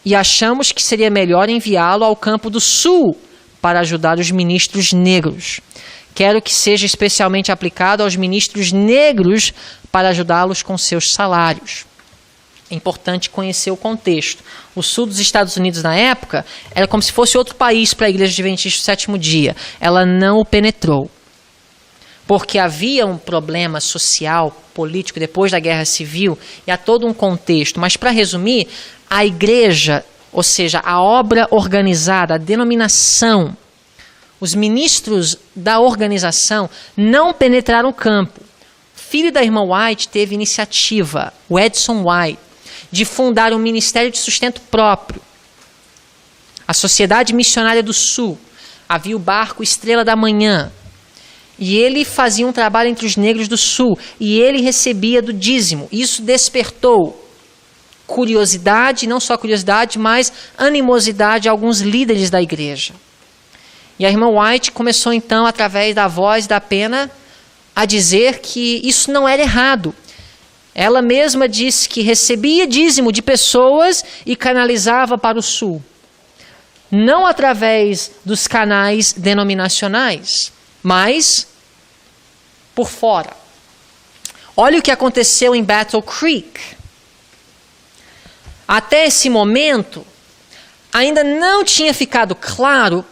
Speaker 1: e achamos que seria melhor enviá-lo ao campo do sul para ajudar os ministros negros. Quero que seja especialmente aplicado aos ministros negros para ajudá-los com seus salários. É importante conhecer o contexto. O sul dos Estados Unidos, na época, era como se fosse outro país para a Igreja Adventista do Sétimo Dia. Ela não o penetrou, porque havia um problema social, político, depois da Guerra Civil, e há todo um contexto. Mas, para resumir, a igreja, ou seja, a obra organizada, a denominação, os ministros da organização não penetraram o campo. Filho da irmã White teve iniciativa, o Edson White, de fundar um ministério de sustento próprio. A Sociedade Missionária do Sul. Havia o barco Estrela da Manhã. E ele fazia um trabalho entre os negros do Sul. E ele recebia do dízimo. Isso despertou curiosidade, não só curiosidade, mas animosidade a alguns líderes da igreja. E a irmã White começou então, através da voz e da pena, a dizer que isso não era errado. Ela mesma disse que recebia dízimo de pessoas e canalizava para o sul. Não através dos canais denominacionais, mas por fora. Olha o que aconteceu em Battle Creek. Até esse momento, ainda não tinha ficado claro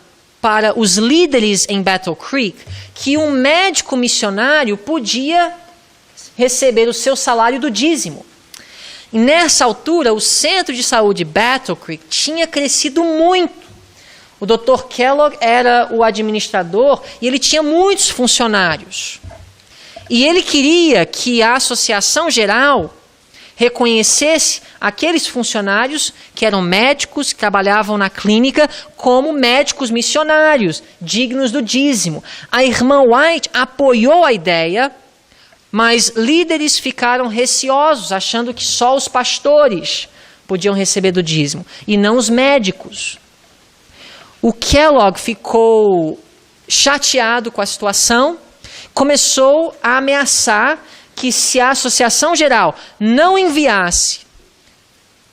Speaker 1: para os líderes em Battle Creek que um médico missionário podia receber o seu salário do dízimo. E nessa altura, o centro de saúde Battle Creek tinha crescido muito. O Dr. Kellogg era o administrador e ele tinha muitos funcionários. E ele queria que a Associação Geral reconhecesse aqueles funcionários que eram médicos, que trabalhavam na clínica, como médicos missionários, dignos do dízimo. A irmã White apoiou a ideia, mas líderes ficaram receosos, achando que só os pastores podiam receber do dízimo, e não os médicos. O Kellogg ficou chateado com a situação, começou a ameaçar que se a Associação Geral não enviasse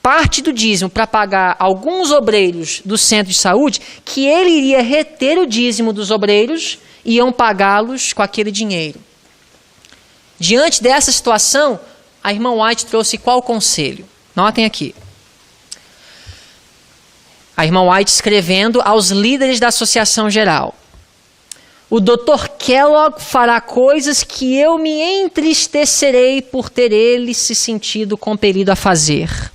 Speaker 1: parte do dízimo para pagar alguns obreiros do centro de saúde, que ele iria reter o dízimo dos obreiros e iam pagá-los com aquele dinheiro. Diante dessa situação, a irmã White trouxe qual conselho? Notem aqui. A irmã White escrevendo aos líderes da Associação Geral: o Dr. Kellogg fará coisas que eu me entristecerei por ter ele se sentido compelido a fazer.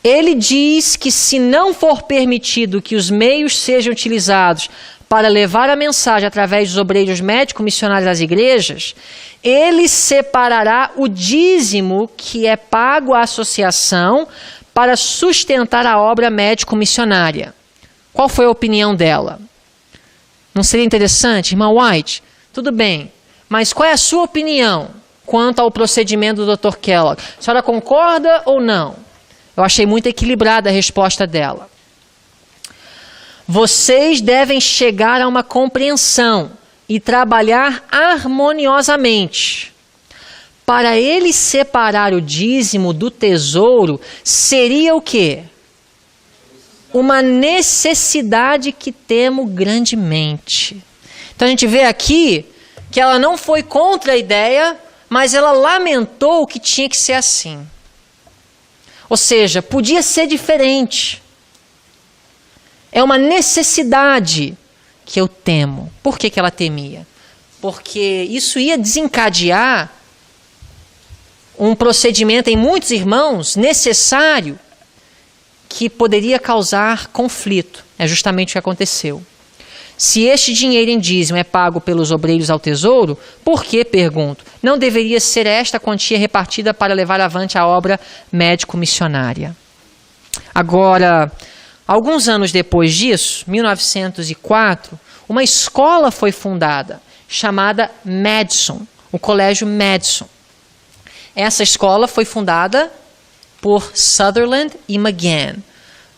Speaker 1: Ele diz que se não for permitido que os meios sejam utilizados para levar a mensagem através dos obreiros médicos missionários das igrejas, ele separará o dízimo que é pago à associação para sustentar a obra médico-missionária. Qual foi a opinião dela? Não seria interessante, irmã White? Tudo bem, mas qual é a sua opinião quanto ao procedimento do Dr. Kellogg? A senhora concorda ou não? Eu achei muito equilibrada a resposta dela. Vocês devem chegar a uma compreensão e trabalhar harmoniosamente. Para ele separar o dízimo do tesouro, seria o quê? Uma necessidade que temo grandemente. Então a gente vê aqui que ela não foi contra a ideia, mas ela lamentou que tinha que ser assim. Ou seja, podia ser diferente. É uma necessidade que eu temo. Por que ela temia? Porque isso ia desencadear um procedimento em muitos irmãos necessário que poderia causar conflito. É justamente o que aconteceu. Se este dinheiro em dízimo é pago pelos obreiros ao tesouro, por que, pergunto, não deveria ser esta quantia repartida para levar avante a obra médico-missionária? Agora, alguns anos depois disso, 1904, uma escola foi fundada, chamada Madison, o Colégio Madison. Essa escola foi fundada por Sutherland e McGann,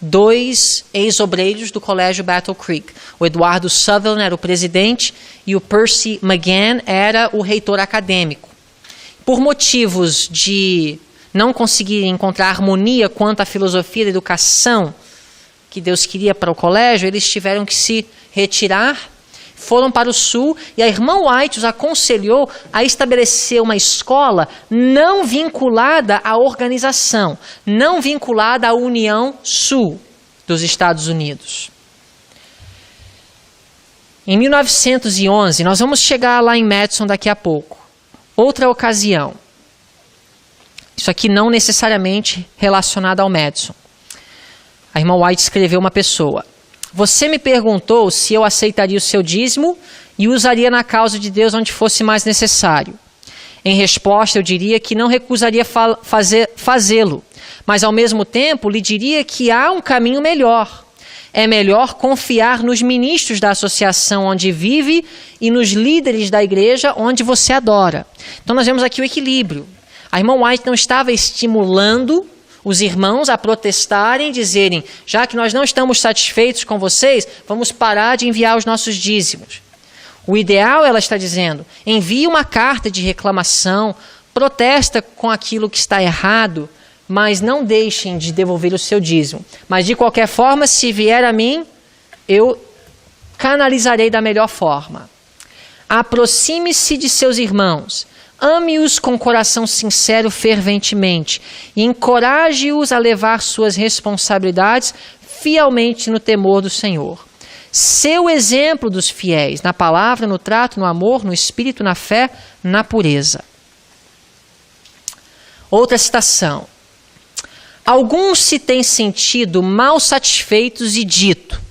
Speaker 1: dois ex-obreiros do Colégio Battle Creek. O Eduardo Sutherland era o presidente e o Percy McGann era o reitor acadêmico. Por motivos de não conseguir encontrar harmonia quanto à filosofia da educação que Deus queria para o colégio, eles tiveram que se retirar, foram para o sul, e a irmã White os aconselhou a estabelecer uma escola não vinculada à organização, não vinculada à União Sul dos Estados Unidos. Em 1911, nós vamos chegar lá em Madison daqui a pouco. Outra ocasião. Isso aqui não necessariamente relacionado ao Madison. A irmã White escreveu uma pessoa. Você me perguntou se eu aceitaria o seu dízimo e usaria na causa de Deus onde fosse mais necessário. Em resposta, eu diria que não recusaria fazê-lo, mas ao mesmo tempo lhe diria que há um caminho melhor. É melhor confiar nos ministros da associação onde vive e nos líderes da igreja onde você adora. Então nós vemos aqui o equilíbrio. A irmã White não estava estimulando os irmãos a protestarem, dizerem, já que nós não estamos satisfeitos com vocês, vamos parar de enviar os nossos dízimos. O ideal, ela está dizendo, envie uma carta de reclamação, protesta com aquilo que está errado, mas não deixem de devolver o seu dízimo. Mas de qualquer forma, se vier a mim, eu canalizarei da melhor forma. Aproxime-se de seus irmãos. Ame-os com coração sincero ferventemente e encoraje-os a levar suas responsabilidades fielmente no temor do Senhor. Seu exemplo dos fiéis, na palavra, no trato, no amor, no espírito, na fé, na pureza. Outra citação. Alguns se têm sentido mal satisfeitos e dito,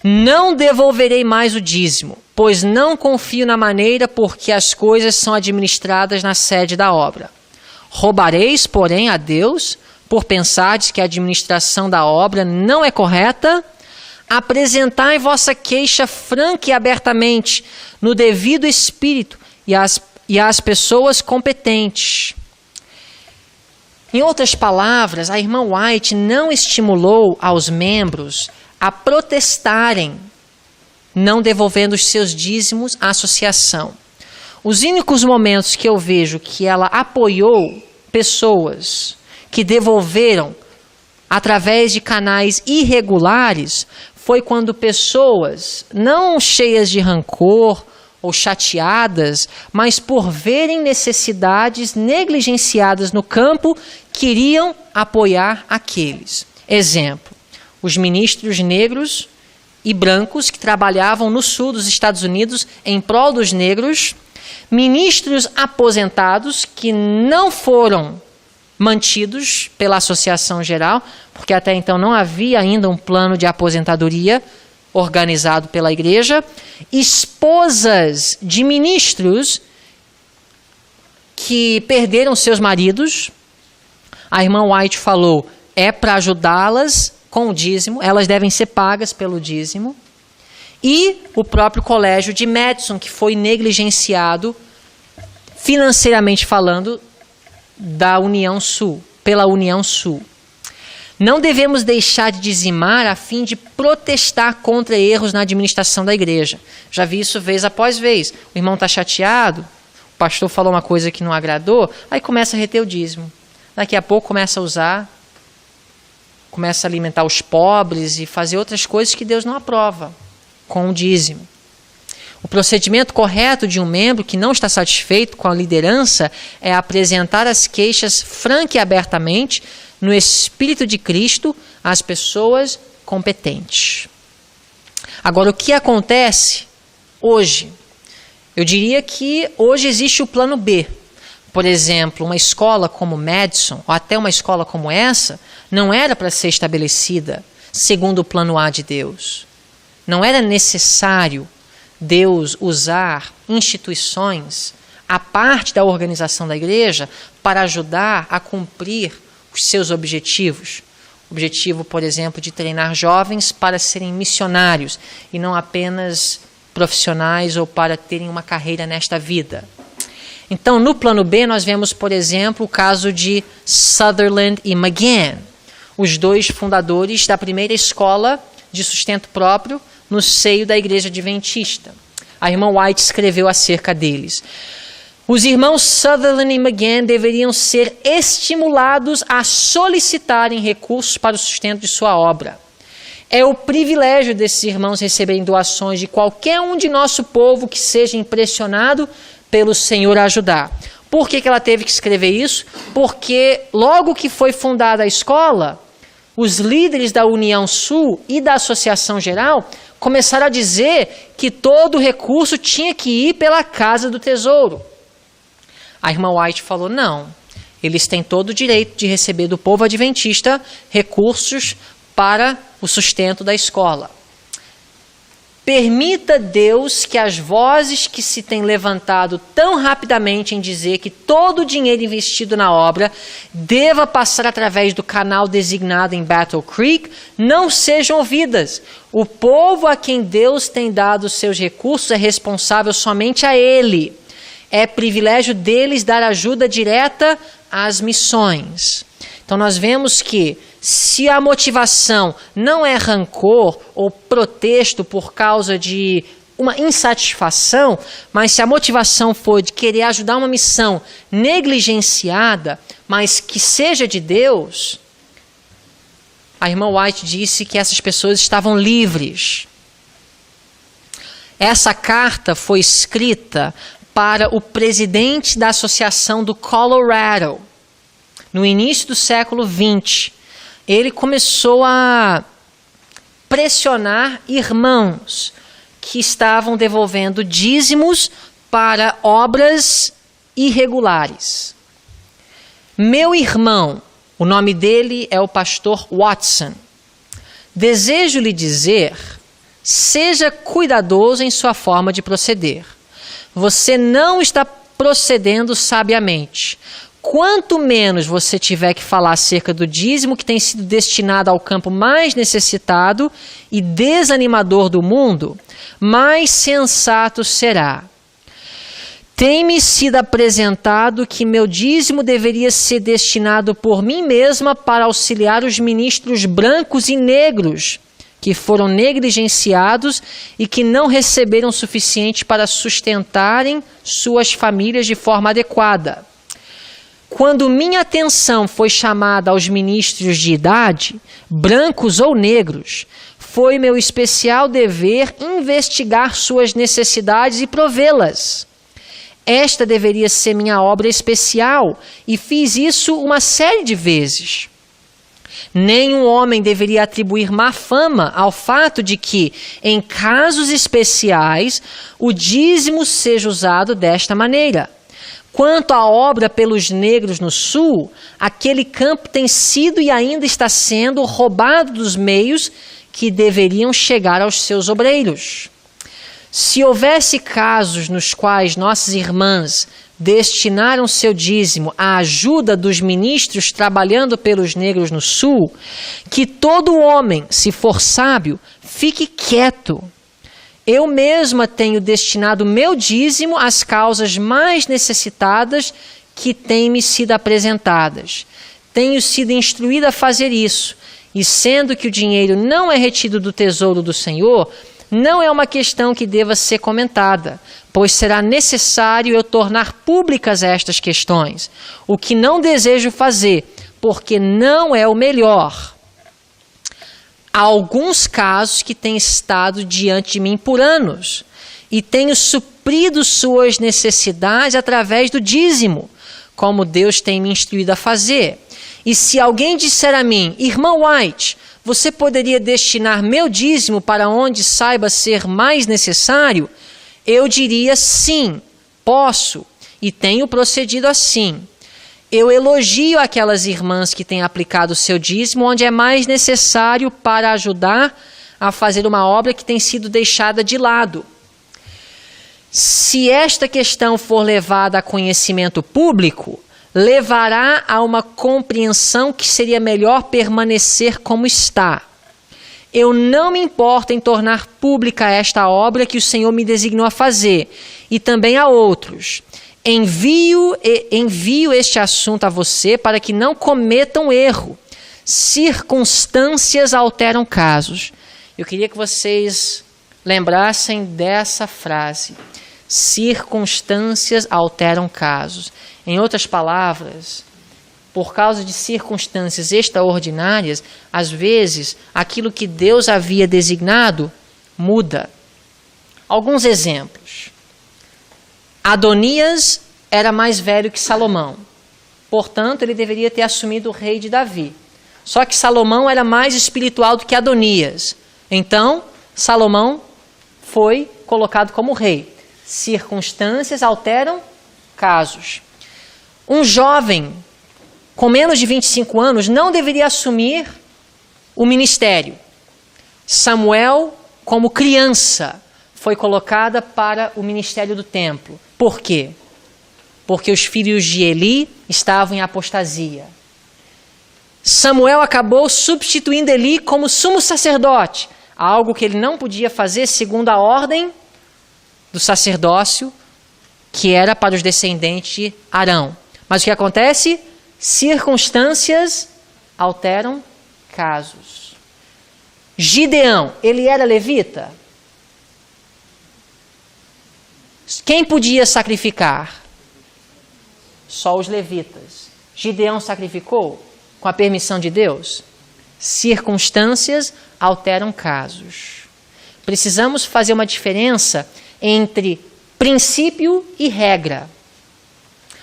Speaker 1: não devolverei mais o dízimo, pois não confio na maneira por que as coisas são administradas na sede da obra. Roubareis, porém, a Deus, por pensardes que a administração da obra não é correta? Apresentai vossa queixa franca e abertamente, no devido espírito e às pessoas competentes. Em outras palavras, a irmã White não estimulou aos membros a protestarem, não devolvendo os seus dízimos à associação. Os únicos momentos que eu vejo que ela apoiou pessoas que devolveram através de canais irregulares foi quando pessoas, não cheias de rancor ou chateadas, mas por verem necessidades negligenciadas no campo, queriam apoiar aqueles. Exemplo, os ministros negros e brancos que trabalhavam no sul dos Estados Unidos em prol dos negros, ministros aposentados que não foram mantidos pela Associação Geral, porque até então não havia ainda um plano de aposentadoria organizado pela igreja, esposas de ministros que perderam seus maridos. A irmã White falou, é para ajudá-las com o dízimo, elas devem ser pagas pelo dízimo. E o próprio colégio de Madison, que foi negligenciado, financeiramente falando, da União Sul, pela União Sul. Não devemos deixar de dizimar a fim de protestar contra erros na administração da igreja. Já vi isso vez após vez. O irmão está chateado, o pastor falou uma coisa que não agradou, aí começa a reter o dízimo. Daqui a pouco começa a usar, começa a alimentar os pobres e fazer outras coisas que Deus não aprova com o dízimo. O procedimento correto de um membro que não está satisfeito com a liderança é apresentar as queixas franca e abertamente, no Espírito de Cristo, às pessoas competentes. Agora, o que acontece hoje? Eu diria que hoje existe o plano B. por exemplo, uma escola como Madison, ou até uma escola como essa, não era para ser estabelecida segundo o plano A de Deus. Não era necessário Deus usar instituições, a parte da organização da igreja, para ajudar a cumprir os seus objetivos. O objetivo, por exemplo, de treinar jovens para serem missionários e não apenas profissionais ou para terem uma carreira nesta vida. Então, no plano B, nós vemos, por exemplo, o caso de Sutherland e McGann, os dois fundadores da primeira escola de sustento próprio no seio da Igreja Adventista. A irmã White escreveu acerca deles. Os irmãos Sutherland e McGann deveriam ser estimulados a solicitarem recursos para o sustento de sua obra. É o privilégio desses irmãos receberem doações de qualquer um de nosso povo que seja impressionado pelo Senhor a ajudar. Por que ela teve que escrever isso? Porque logo que foi fundada a escola, os líderes da União Sul e da Associação Geral começaram a dizer que todo o recurso tinha que ir pela Casa do Tesouro. A irmã White falou, não, eles têm todo o direito de receber do povo adventista recursos para o sustento da escola. Permita Deus que as vozes que se têm levantado tão rapidamente em dizer que todo o dinheiro investido na obra deva passar através do canal designado em Battle Creek não sejam ouvidas. O povo a quem Deus tem dado os seus recursos é responsável somente a Ele. É privilégio deles dar ajuda direta às missões. Então nós vemos que se a motivação não é rancor ou protesto por causa de uma insatisfação, mas se a motivação for de querer ajudar uma missão negligenciada, mas que seja de Deus, a irmã White disse que essas pessoas estavam livres. Essa carta foi escrita para o presidente da Associação do Colorado, no início do século XX. Ele começou a pressionar irmãos que estavam devolvendo dízimos para obras irregulares. Meu irmão, o nome dele é o pastor Watson, desejo lhe dizer, seja cuidadoso em sua forma de proceder. Você não está procedendo sabiamente. Quanto menos você tiver que falar acerca do dízimo que tem sido destinado ao campo mais necessitado e desanimador do mundo, mais sensato será. Tem-me sido apresentado que meu dízimo deveria ser destinado por mim mesma para auxiliar os ministros brancos e negros, que foram negligenciados e que não receberam o suficiente para sustentarem suas famílias de forma adequada. Quando minha atenção foi chamada aos ministros de idade, brancos ou negros, foi meu especial dever investigar suas necessidades e provê-las. Esta deveria ser minha obra especial e fiz isso uma série de vezes. Nenhum homem deveria atribuir má fama ao fato de que, em casos especiais, o dízimo seja usado desta maneira. Quanto à obra pelos negros no Sul, aquele campo tem sido e ainda está sendo roubado dos meios que deveriam chegar aos seus obreiros. Se houvesse casos nos quais nossas irmãs destinaram seu dízimo à ajuda dos ministros trabalhando pelos negros no Sul, que todo homem, se for sábio, fique quieto. Eu mesma tenho destinado meu dízimo às causas mais necessitadas que têm-me sido apresentadas. Tenho sido instruída a fazer isso, e sendo que o dinheiro não é retido do tesouro do Senhor, não é uma questão que deva ser comentada, pois será necessário eu tornar públicas estas questões, o que não desejo fazer, porque não é o melhor. Há alguns casos que têm estado diante de mim por anos e tenho suprido suas necessidades através do dízimo, como Deus tem me instruído a fazer. E se alguém disser a mim, irmã White, você poderia destinar meu dízimo para onde saiba ser mais necessário? Eu diria sim, posso, e tenho procedido assim. Eu elogio aquelas irmãs que têm aplicado o seu dízimo onde é mais necessário para ajudar a fazer uma obra que tem sido deixada de lado. Se esta questão for levada a conhecimento público, levará a uma compreensão que seria melhor permanecer como está. Eu não me importo em tornar pública esta obra que o Senhor me designou a fazer, e também a outros. Envio este assunto a você para que não cometa um erro. Circunstâncias alteram casos. Eu queria que vocês lembrassem dessa frase. Circunstâncias alteram casos. Em outras palavras, por causa de circunstâncias extraordinárias, às vezes, aquilo que Deus havia designado muda. Alguns exemplos. Adonias era mais velho que Salomão. Portanto, ele deveria ter assumido o rei de Davi. Só que Salomão era mais espiritual do que Adonias. Então, Salomão foi colocado como rei. Circunstâncias alteram casos. Um jovem com menos de 25 anos não deveria assumir o ministério. Samuel, como criança, foi colocada para o ministério do templo. Por quê? Porque os filhos de Eli estavam em apostasia. Samuel acabou substituindo Eli como sumo sacerdote, algo que ele não podia fazer segundo a ordem do sacerdócio, que era para os descendentes de Arão. Mas o que acontece? Circunstâncias alteram casos. Gideão, ele era levita? Quem podia sacrificar? Só os levitas. Gideão sacrificou com a permissão de Deus? Circunstâncias alteram casos. Precisamos fazer uma diferença entre princípio e regra.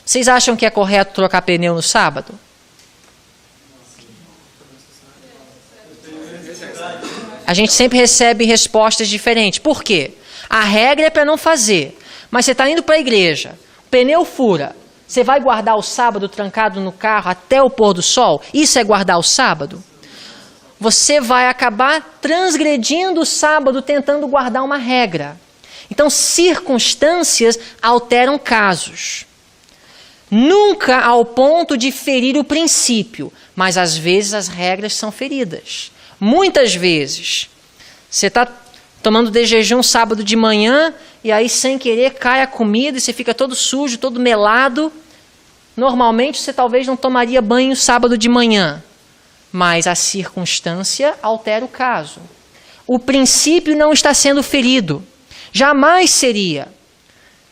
Speaker 1: Vocês acham que é correto trocar pneu no sábado? A gente sempre recebe respostas diferentes. Por quê? A regra é para não fazer. Mas você está indo para a igreja, o pneu fura. Você vai guardar o sábado trancado no carro até o pôr do sol? Isso é guardar o sábado? Você vai acabar transgredindo o sábado tentando guardar uma regra. Então, circunstâncias alteram casos. Nunca ao ponto de ferir o princípio, mas às vezes as regras são feridas. Muitas vezes, você está tomando de jejum sábado de manhã e aí sem querer cai a comida e você fica todo sujo, todo melado. Normalmente você talvez não tomaria banho sábado de manhã, mas a circunstância altera o caso. O princípio não está sendo ferido. Jamais seria.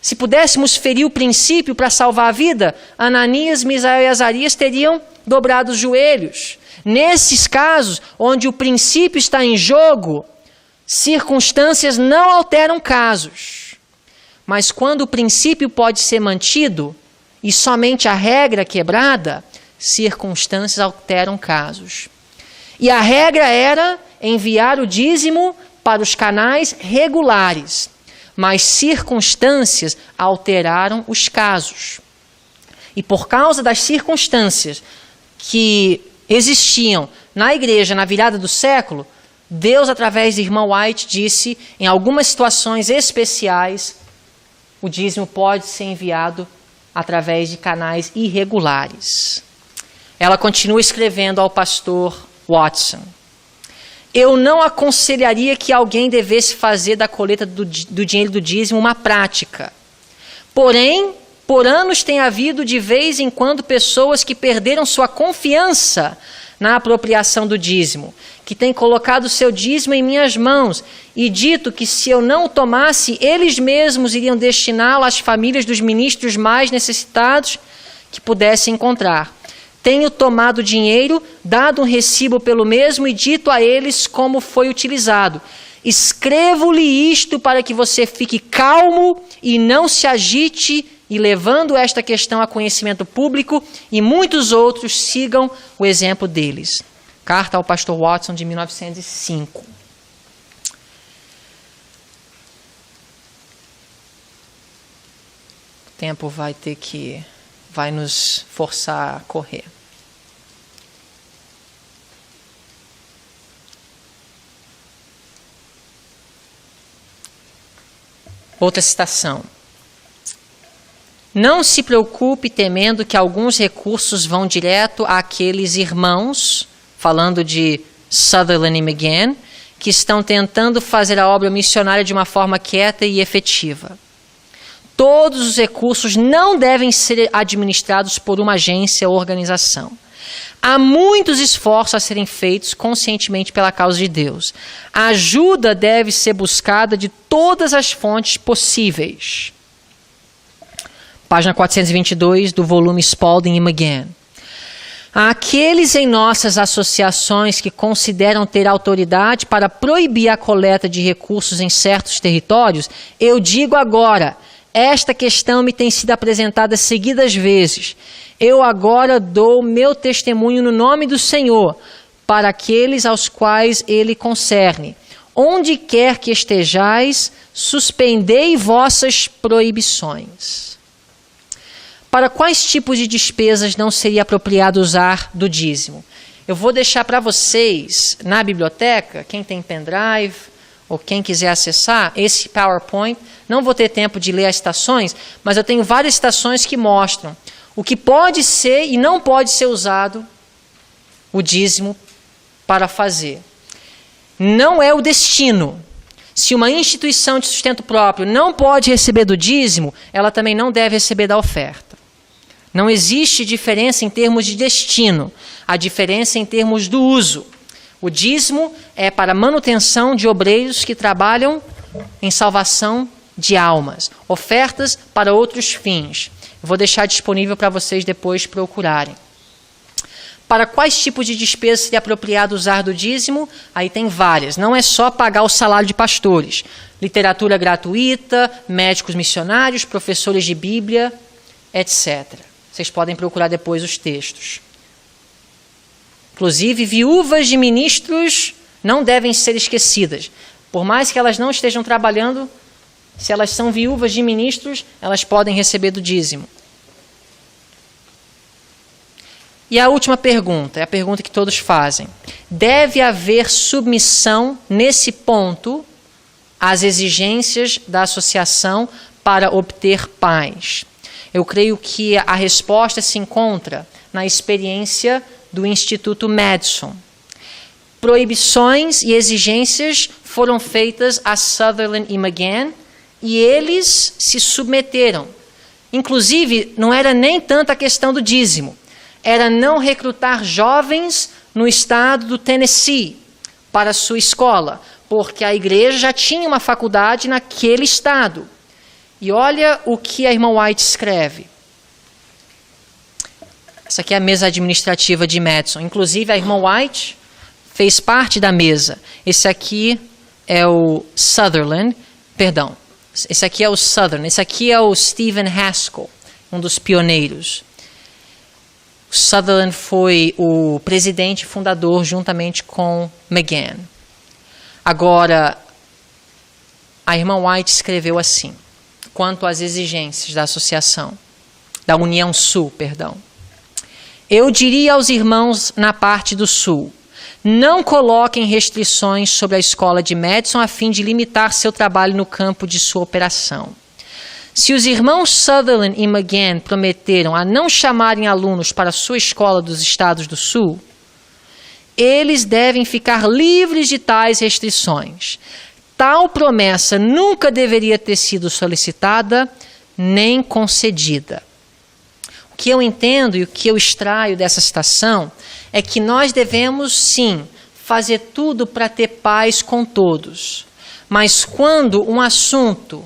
Speaker 1: Se pudéssemos ferir o princípio para salvar a vida, Ananias, Misael e Azarias teriam dobrado os joelhos. Nesses casos, onde o princípio está em jogo, circunstâncias não alteram casos. Mas quando o princípio pode ser mantido e somente a regra quebrada, circunstâncias alteram casos. E a regra era enviar o dízimo para os canais regulares, mas circunstâncias alteraram os casos. E por causa das circunstâncias que existiam na igreja na virada do século, Deus, através do irmão White, disse, em algumas situações especiais, o dízimo pode ser enviado através de canais irregulares. Ela continua escrevendo ao pastor Watson: eu não aconselharia que alguém devesse fazer da coleta do dinheiro do dízimo uma prática. Porém, por anos tem havido de vez em quando pessoas que perderam sua confiança na apropriação do dízimo, que têm colocado seu dízimo em minhas mãos e dito que se eu não o tomasse, eles mesmos iriam destiná-lo às famílias dos ministros mais necessitados que pudessem encontrar. Tenho tomado dinheiro, dado um recibo pelo mesmo e dito a eles como foi utilizado. Escrevo-lhe isto para que você fique calmo e não se agite, e levando esta questão a conhecimento público e muitos outros sigam o exemplo deles. Carta ao pastor Watson de 1905. tempo vai nos forçar a correr. Outra citação. Não se preocupe temendo que alguns recursos vão direto àqueles irmãos, falando de Sutherland e McGann, que estão tentando fazer a obra missionária de uma forma quieta e efetiva. Todos os recursos não devem ser administrados por uma agência ou organização. Há muitos esforços a serem feitos conscientemente pela causa de Deus. A ajuda deve ser buscada de todas as fontes possíveis. Página 422 do volume Spalding e McGann. Àqueles em nossas associações que consideram ter autoridade para proibir a coleta de recursos em certos territórios, eu digo agora, esta questão me tem sido apresentada seguidas vezes. Eu agora dou meu testemunho no nome do Senhor, para aqueles aos quais ele concerne. Onde quer que estejais, suspendei vossas proibições. Para quais tipos de despesas não seria apropriado usar do dízimo? Eu vou deixar para vocês, na biblioteca, quem tem pendrive ou quem quiser acessar, esse PowerPoint. Não vou ter tempo de ler as citações, mas eu tenho várias citações que mostram o que pode ser e não pode ser usado o dízimo para fazer. Não é o destino. Se uma instituição de sustento próprio não pode receber do dízimo, ela também não deve receber da oferta. Não existe diferença em termos de destino, a diferença em termos do uso. O dízimo é para manutenção de obreiros que trabalham em salvação de almas, ofertas para outros fins. Vou deixar disponível para vocês depois procurarem. Para quais tipos de despesas seria apropriado usar do dízimo? Aí tem várias. Não é só pagar o salário de pastores. Literatura gratuita, médicos missionários, professores de Bíblia, etc. Vocês podem procurar depois os textos. Inclusive, viúvas de ministros não devem ser esquecidas. Por mais que elas não estejam trabalhando, se elas são viúvas de ministros, elas podem receber do dízimo. E a última pergunta, é a pergunta que todos fazem. Deve haver submissão nesse ponto às exigências da associação para obter paz? Eu creio que a resposta se encontra na experiência do Instituto Madison. Proibições e exigências foram feitas a Sutherland e McGann e eles se submeteram. Inclusive, não era nem tanto a questão do dízimo, era não recrutar jovens no estado do Tennessee para a sua escola, porque a igreja já tinha uma faculdade naquele estado. E olha o que a irmã White escreve. Essa aqui é a mesa administrativa de Madison. Inclusive, a irmã White fez parte da mesa. Esse aqui é o Sutherland, perdão. Esse aqui é o Sutherland. Esse aqui é o Stephen Haskell, um dos pioneiros. O Sutherland foi o presidente fundador juntamente com McGann. Agora, a irmã White escreveu assim, quanto às exigências da associação, da União Sul, perdão. Eu diria aos irmãos na parte do Sul, não coloquem restrições sobre a escola de Madison a fim de limitar seu trabalho no campo de sua operação. Se os irmãos Sutherland e McGann prometeram a não chamarem alunos para a sua escola dos estados do Sul, eles devem ficar livres de tais restrições. Tal promessa nunca deveria ter sido solicitada nem concedida. O que eu entendo e o que eu extraio dessa citação é que nós devemos, sim, fazer tudo para ter paz com todos. Mas quando um assunto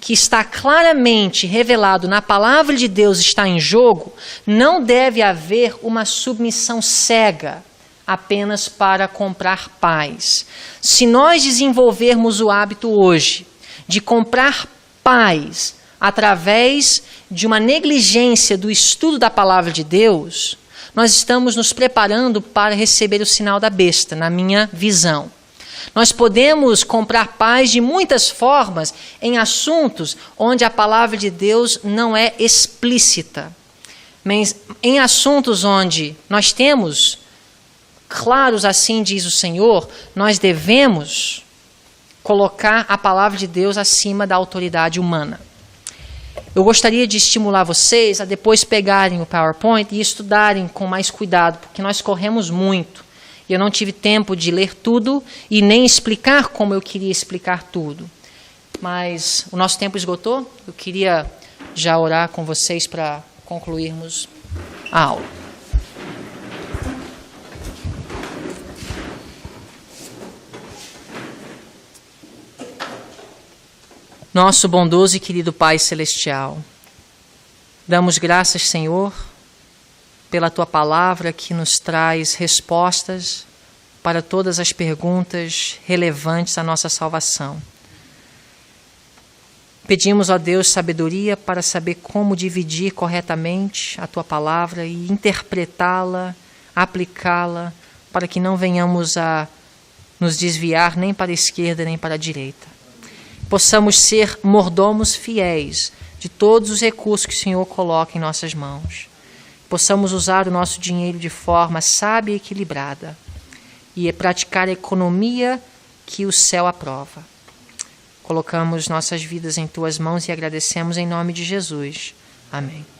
Speaker 1: que está claramente revelado na palavra de Deus está em jogo, não deve haver uma submissão cega apenas para comprar paz. Se nós desenvolvermos o hábito hoje de comprar paz através de uma negligência do estudo da palavra de Deus, nós estamos nos preparando para receber o sinal da besta, na minha visão. Nós podemos comprar paz de muitas formas em assuntos onde a palavra de Deus não é explícita. Mas em assuntos onde nós temos claros, assim diz o Senhor, nós devemos colocar a palavra de Deus acima da autoridade humana. Eu gostaria de estimular vocês a depois pegarem o PowerPoint e estudarem com mais cuidado, porque nós corremos muito. E eu não tive tempo de ler tudo e nem explicar como eu queria explicar tudo. Mas o nosso tempo esgotou. Eu queria já orar com vocês para concluirmos a aula. Nosso bondoso e querido Pai Celestial, damos graças, Senhor, pela Tua palavra que nos traz respostas para todas as perguntas relevantes à nossa salvação. Pedimos, ó Deus, sabedoria para saber como dividir corretamente a Tua palavra e interpretá-la, aplicá-la, para que não venhamos a nos desviar nem para a esquerda nem para a direita. Possamos ser mordomos fiéis de todos os recursos que o Senhor coloca em nossas mãos. Possamos usar o nosso dinheiro de forma sábia e equilibrada e praticar a economia que o céu aprova. Colocamos nossas vidas em Tuas mãos e agradecemos em nome de Jesus. Amém.